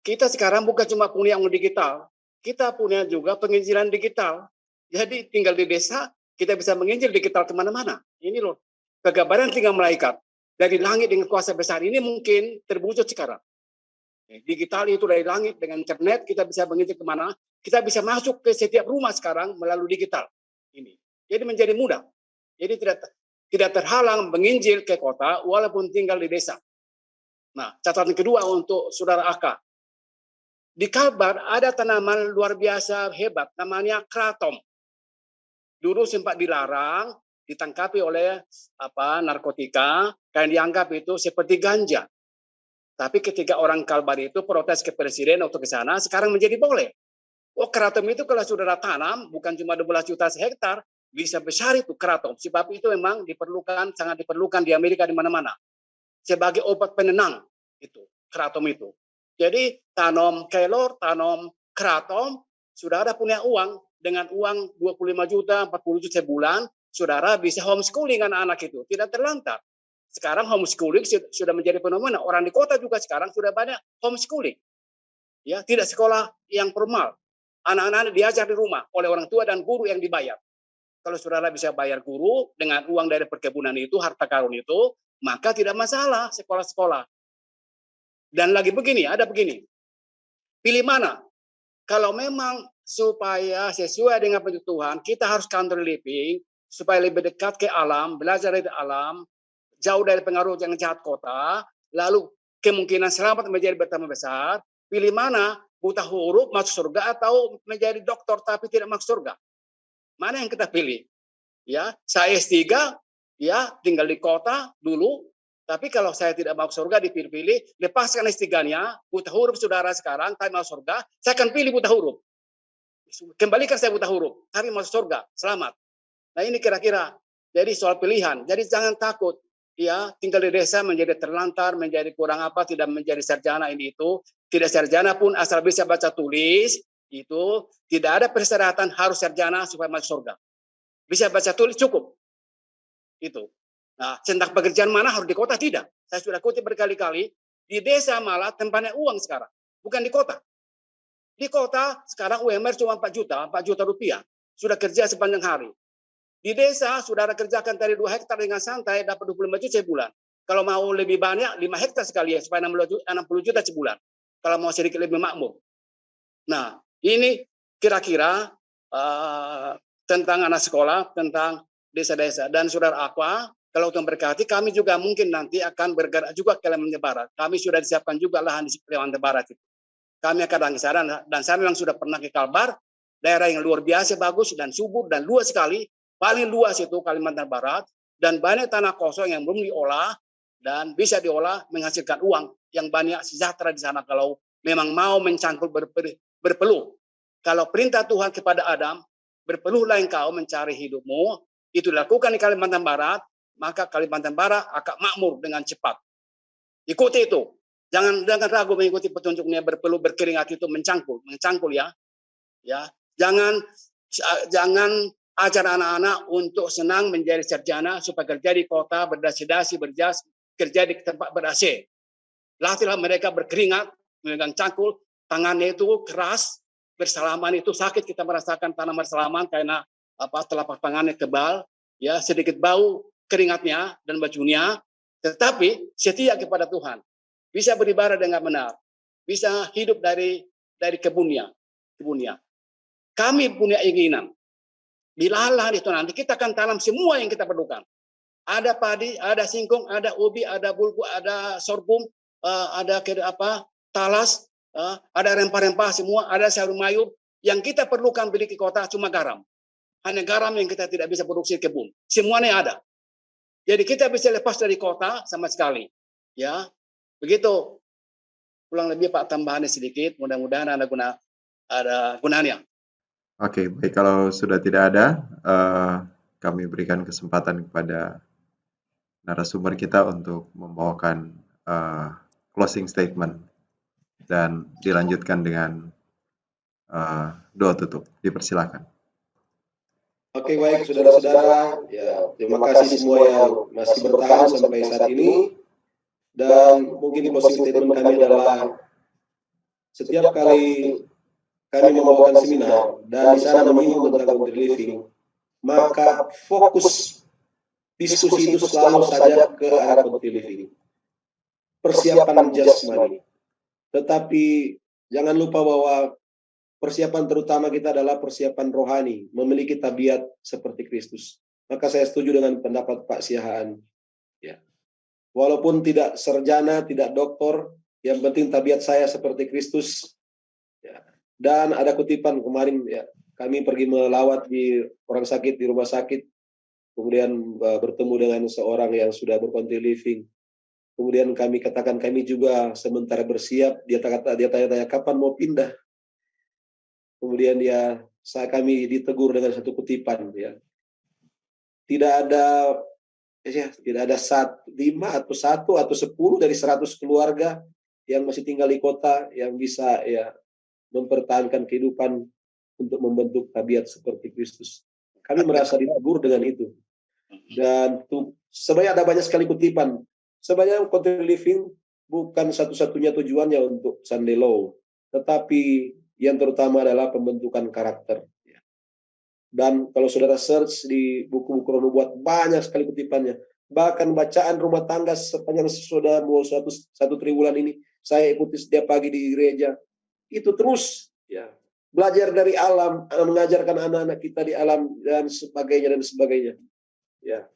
kita sekarang bukan cuma punya yang digital, kita punya juga penginjilan digital. Jadi tinggal di desa, kita bisa menginjil digital kemana-mana. Ini loh, kegabaran tinggal malaikat. Dari langit dengan kuasa besar ini mungkin terwujud sekarang. Digital itu dari langit, dengan internet kita bisa menginjil kemana, kita bisa masuk ke setiap rumah sekarang melalui digital. Ini. Jadi menjadi mudah. Jadi tidak terhalang menginjil ke kota walaupun tinggal di desa. Nah, catatan kedua untuk saudara Aka. Di Kalbar ada tanaman luar biasa hebat, namanya kratom. Dulu sempat dilarang, ditangkapi oleh narkotika, dan dianggap itu seperti ganja. Tapi ketika orang Kalbar itu protes ke presiden waktu ke sana, sekarang menjadi boleh. Oh, kratom itu kalau saudara tanam, bukan cuma 12 juta hektar, bisa besar itu kratom. Sebab itu memang sangat diperlukan di Amerika di mana-mana. Sebagai obat penenang, itu kratom itu. Jadi tanam kelor, tanam kratom, saudara punya uang. Dengan uang 25 juta, 40 juta sebulan, saudara bisa homeschooling anak-anak itu. Tidak terlantar. Sekarang homeschooling sudah menjadi fenomena. Orang di kota juga sekarang sudah banyak homeschooling. Ya, tidak sekolah yang formal. Anak-anak diajar di rumah oleh orang tua dan guru yang dibayar. Kalau saudara bisa bayar guru dengan uang dari perkebunan itu, harta karun itu, maka tidak masalah sekolah-sekolah. Dan lagi begini, ada begini. Pilih mana? Kalau memang supaya sesuai dengan petunjuk Tuhan, kita harus country living, supaya lebih dekat ke alam, belajar dari alam, jauh dari pengaruh yang jahat kota, lalu kemungkinan selamat menjadi bertambah besar. Pilih mana? Buta huruf masuk surga atau menjadi dokter tapi tidak masuk surga? Mana yang kita pilih? Ya, saya S3, ya tinggal di kota dulu, tapi kalau saya tidak masuk surga dipilih-pilih, lepaskan S3-nya, buta huruf saudara sekarang, tapi masuk surga, saya akan pilih buta huruf. Kembalikan saya buta huruf, tapi masuk surga, selamat. Nah ini kira-kira, jadi soal pilihan. Jadi jangan takut, ya tinggal di desa menjadi terlantar, menjadi kurang apa, tidak menjadi sarjana ini itu. Tidak sarjana pun asal bisa baca tulis, itu tidak ada persyaratan harus sarjana supaya masuk surga. Bisa baca tulis cukup. Itu. Nah, tentang pekerjaan mana harus di kota tidak. Saya sudah kutip berkali-kali, di desa malah tempatnya uang sekarang, bukan di kota. Di kota sekarang UMR cuma 4 juta rupiah. Sudah kerja sepanjang hari. Di desa, saudara kerjakan dari 2 hektar dengan santai, dapat 25 juta sebulan. Kalau mau lebih banyak, 5 hektar sekali ya, supaya 60 juta sebulan. Kalau mau sedikit lebih makmur. Nah, ini kira-kira tentang anak sekolah, tentang desa-desa. Dan saudara Aqua, kalau Tuhan berkati, kami juga mungkin nanti akan bergerak juga ke Kalimantan Barat. Kami sudah disiapkan juga lahan di Kalimantan Barat itu. Kami akan ke sana, dan saya memang sudah pernah ke Kalbar, daerah yang luar biasa bagus dan subur dan luas sekali. Paling luas itu Kalimantan Barat, dan banyak tanah kosong yang belum diolah, dan bisa diolah menghasilkan uang yang banyak sejahtera di sana kalau memang mau mencangkul berpeluh. Kalau perintah Tuhan kepada Adam, berpeluhlah engkau mencari hidupmu, itu dilakukan di Kalimantan Barat, maka Kalimantan Barat akan makmur dengan cepat. Ikuti itu. Jangan ragu mengikuti petunjuknya, berpeluh berkeringat itu mencangkul ya. Ya, jangan ajar anak-anak untuk senang menjadi sarjana supaya kerja di kota, berdasi-dasi, berjas, kerja di tempat ber-AC. Latihlah mereka berkeringat, memegang cangkul, tangannya itu keras, bersalaman itu sakit, kita merasakan tanam bersalaman karena telapak tangannya tebal, ya sedikit bau keringatnya dan bajunya, tetapi setia kepada Tuhan, bisa beribadah dengan benar, bisa hidup dari kebunnya. Kami punya keinginan di lahan itu nanti kita akan tanam semua yang kita perlukan. Ada padi, ada singkong, ada ubi, ada bulgur, ada sorghum, ada talas, ada rempah-rempah semua, ada sayur mayur. Yang kita perlukan beli ke kota cuma garam. Hanya garam yang kita tidak bisa produksi kebun. Semuanya ada. Jadi kita bisa lepas dari kota sama sekali. Ya, begitu. Pulang lebih Pak, tambahannya sedikit. Mudah-mudahan ada gunanya. Oke, baik, kalau sudah tidak ada, kami berikan kesempatan kepada narasumber kita untuk membawakan closing statement dan dilanjutkan dengan doa tutup. Dipersilakan. Oke, baik saudara-saudara, ya terima kasih semua yang masih bertahan sampai saat ini. Dan mungkin closing statement kami adalah setiap kali kami membawakan seminar dan di sana menyinggung tentang country living, maka fokus diskusi itu selalu saja ke arah country living. Persiapan jasmani. Tetapi jangan lupa bahwa persiapan terutama kita adalah persiapan rohani, memiliki tabiat seperti Kristus. Maka saya setuju dengan pendapat Pak Siahaan. Ya. Walaupun tidak sarjana, tidak doktor, yang penting tabiat saya seperti Kristus. Ya. Dan ada kutipan kemarin, ya, kami pergi melawat di orang sakit di rumah sakit, kemudian bertemu dengan seorang yang sudah bercountry living. Kemudian kami katakan kami juga sementara bersiap. Dia tanya-tanya kapan mau pindah. Kemudian kami ditegur dengan satu kutipan, ya. Tidak ada 5 atau 1 atau 10 dari 100 keluarga yang masih tinggal di kota yang bisa mempertahankan kehidupan untuk membentuk tabiat seperti Kristus. Kami merasa ditegur dengan itu. Dan sebenarnya ada banyak sekali kutipan. Sebenarnya country living bukan satu-satunya tujuannya untuk Sunday Law, tetapi yang terutama adalah pembentukan karakter. Dan kalau saudara search di buku-buku nubuat, banyak sekali kutipannya. Bahkan bacaan rumah tangga sepanjang saudara mau satu triwulan ini, saya ikuti setiap pagi di gereja. Itu terus, ya, belajar dari alam, mengajarkan anak-anak kita di alam dan sebagainya. Ya.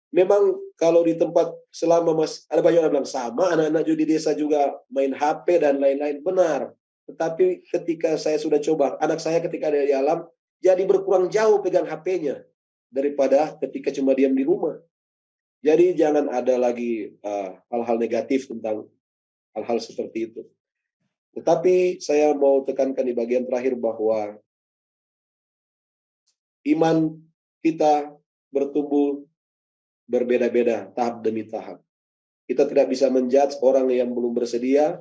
Memang kalau di tempat selama ada banyak orang bilang sama, anak-anak di desa juga main HP dan lain-lain, benar. Tetapi ketika saya sudah coba, anak saya ketika ada di alam, jadi berkurang jauh pegang HP-nya daripada ketika cuma diam di rumah. Jadi jangan ada lagi hal-hal negatif tentang hal-hal seperti itu. Tetapi saya mau tekankan di bagian terakhir bahwa iman kita bertumbuh berbeda-beda tahap demi tahap. Kita tidak bisa menjudge orang yang belum bersedia.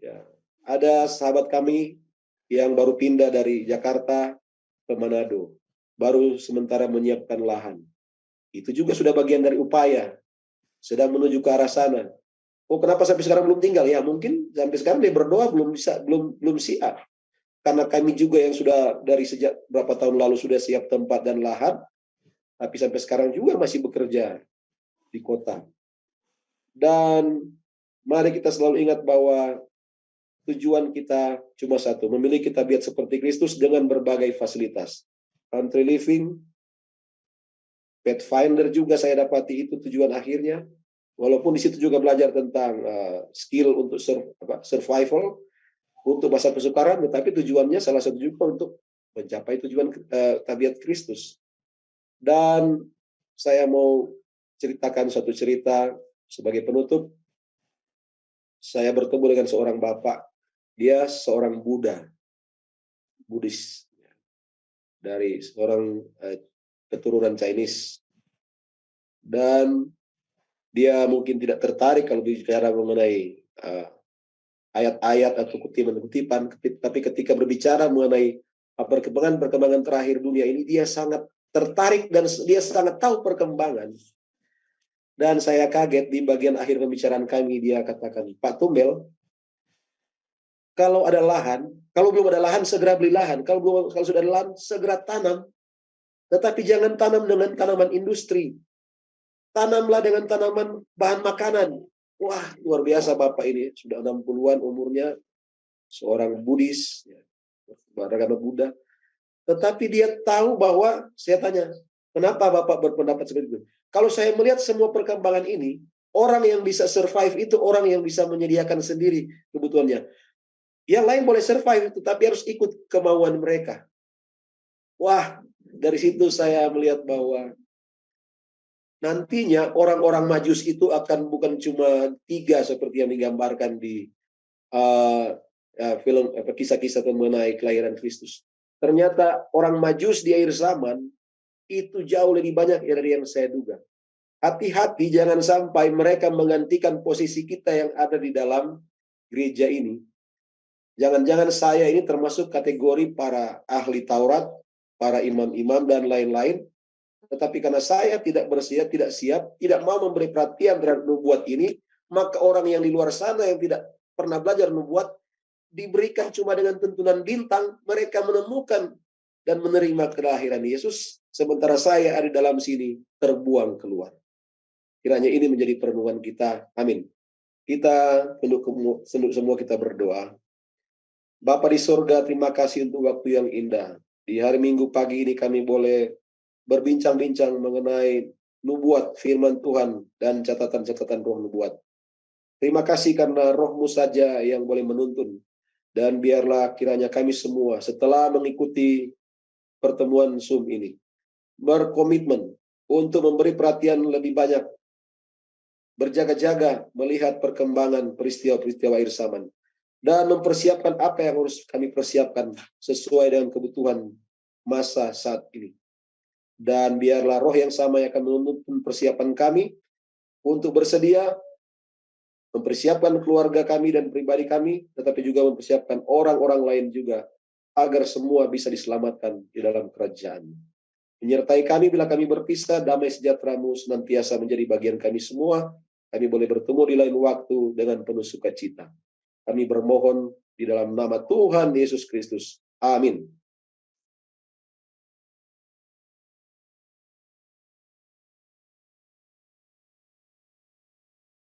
Ya. Ada sahabat kami yang baru pindah dari Jakarta ke Manado, baru sementara menyiapkan lahan. Itu juga sudah bagian dari upaya, sedang menuju ke arah sana. Oh, kenapa sampai sekarang belum tinggal? Ya, mungkin sampai sekarang dia berdoa belum siap. Karena kami juga yang sudah dari sejak berapa tahun lalu sudah siap tempat dan lahan, tapi sampai sekarang juga masih bekerja di kota. Dan mari kita selalu ingat bahwa tujuan kita cuma satu, memiliki tabiat seperti Kristus dengan berbagai fasilitas. Country living, Pathfinder juga saya dapati itu tujuan akhirnya. Walaupun di situ juga belajar tentang skill untuk survival, untuk masa kesukaran, tetapi tujuannya salah satu juga untuk mencapai tujuan tabiat Kristus. Dan saya mau ceritakan satu cerita sebagai penutup. Saya bertemu dengan seorang bapak. Dia seorang Buddhis, dari seorang keturunan Chinese. Dan dia mungkin tidak tertarik kalau bicara mengenai ayat-ayat atau kutipan-kutipan, tapi ketika berbicara mengenai perkembangan terakhir dunia ini, dia sangat tertarik dan dia sangat tahu perkembangan. Dan saya kaget di bagian akhir pembicaraan kami, dia katakan, Pak Tumbel, kalau ada lahan, kalau belum ada lahan segera beli lahan, kalau sudah ada lahan segera tanam. Tetapi jangan tanam dengan tanaman industri. Tanamlah dengan tanaman bahan makanan. Wah, luar biasa Bapak ini, sudah 60-an umurnya, seorang Buddhis, beragama Buddha. Tetapi dia tahu bahwa, saya tanya, kenapa Bapak berpendapat seperti itu? Kalau saya melihat semua perkembangan ini, orang yang bisa survive itu orang yang bisa menyediakan sendiri kebutuhannya. Yang lain boleh survive, tetapi harus ikut kemauan mereka. Wah, dari situ saya melihat bahwa nantinya orang-orang Majus itu akan bukan cuma 3 seperti yang digambarkan di film kisah-kisah mengenai kelahiran Kristus. Ternyata orang Majus di akhir zaman itu jauh lebih banyak dari yang saya duga. Hati-hati jangan sampai mereka menggantikan posisi kita yang ada di dalam gereja ini. Jangan-jangan saya ini termasuk kategori para ahli Taurat, para imam-imam dan lain-lain. Tetapi karena saya tidak bersiap, tidak siap, tidak mau memberi perhatian terhadap nubuat ini, maka orang yang di luar sana yang tidak pernah belajar nubuat, diberikan cuma dengan tuntunan bintang, mereka menemukan dan menerima kelahiran Yesus, sementara saya ada di dalam sini terbuang keluar. Kiranya ini menjadi perenungan kita. Amin. Kita tunduk semua kita berdoa. Bapa di surga, terima kasih untuk waktu yang indah. Di hari Minggu pagi ini kami boleh berbincang-bincang mengenai nubuat firman Tuhan dan catatan-catatan roh nubuat. Terima kasih karena roh-Mu saja yang boleh menuntun. Dan biarlah kiranya kami semua setelah mengikuti pertemuan Zoom ini berkomitmen untuk memberi perhatian lebih banyak, berjaga-jaga melihat perkembangan peristiwa-peristiwa akhir zaman, dan mempersiapkan apa yang harus kami persiapkan sesuai dengan kebutuhan masa saat ini. Dan biarlah roh yang sama yang akan menuntun persiapan kami untuk bersedia mempersiapkan keluarga kami dan pribadi kami, tetapi juga mempersiapkan orang-orang lain juga, agar semua bisa diselamatkan di dalam kerajaan. Menyertai kami bila kami berpisah, damai sejahtera-Mu senantiasa menjadi bagian kami semua. Kami boleh bertemu di lain waktu dengan penuh sukacita. Kami bermohon di dalam nama Tuhan Yesus Kristus. Amin.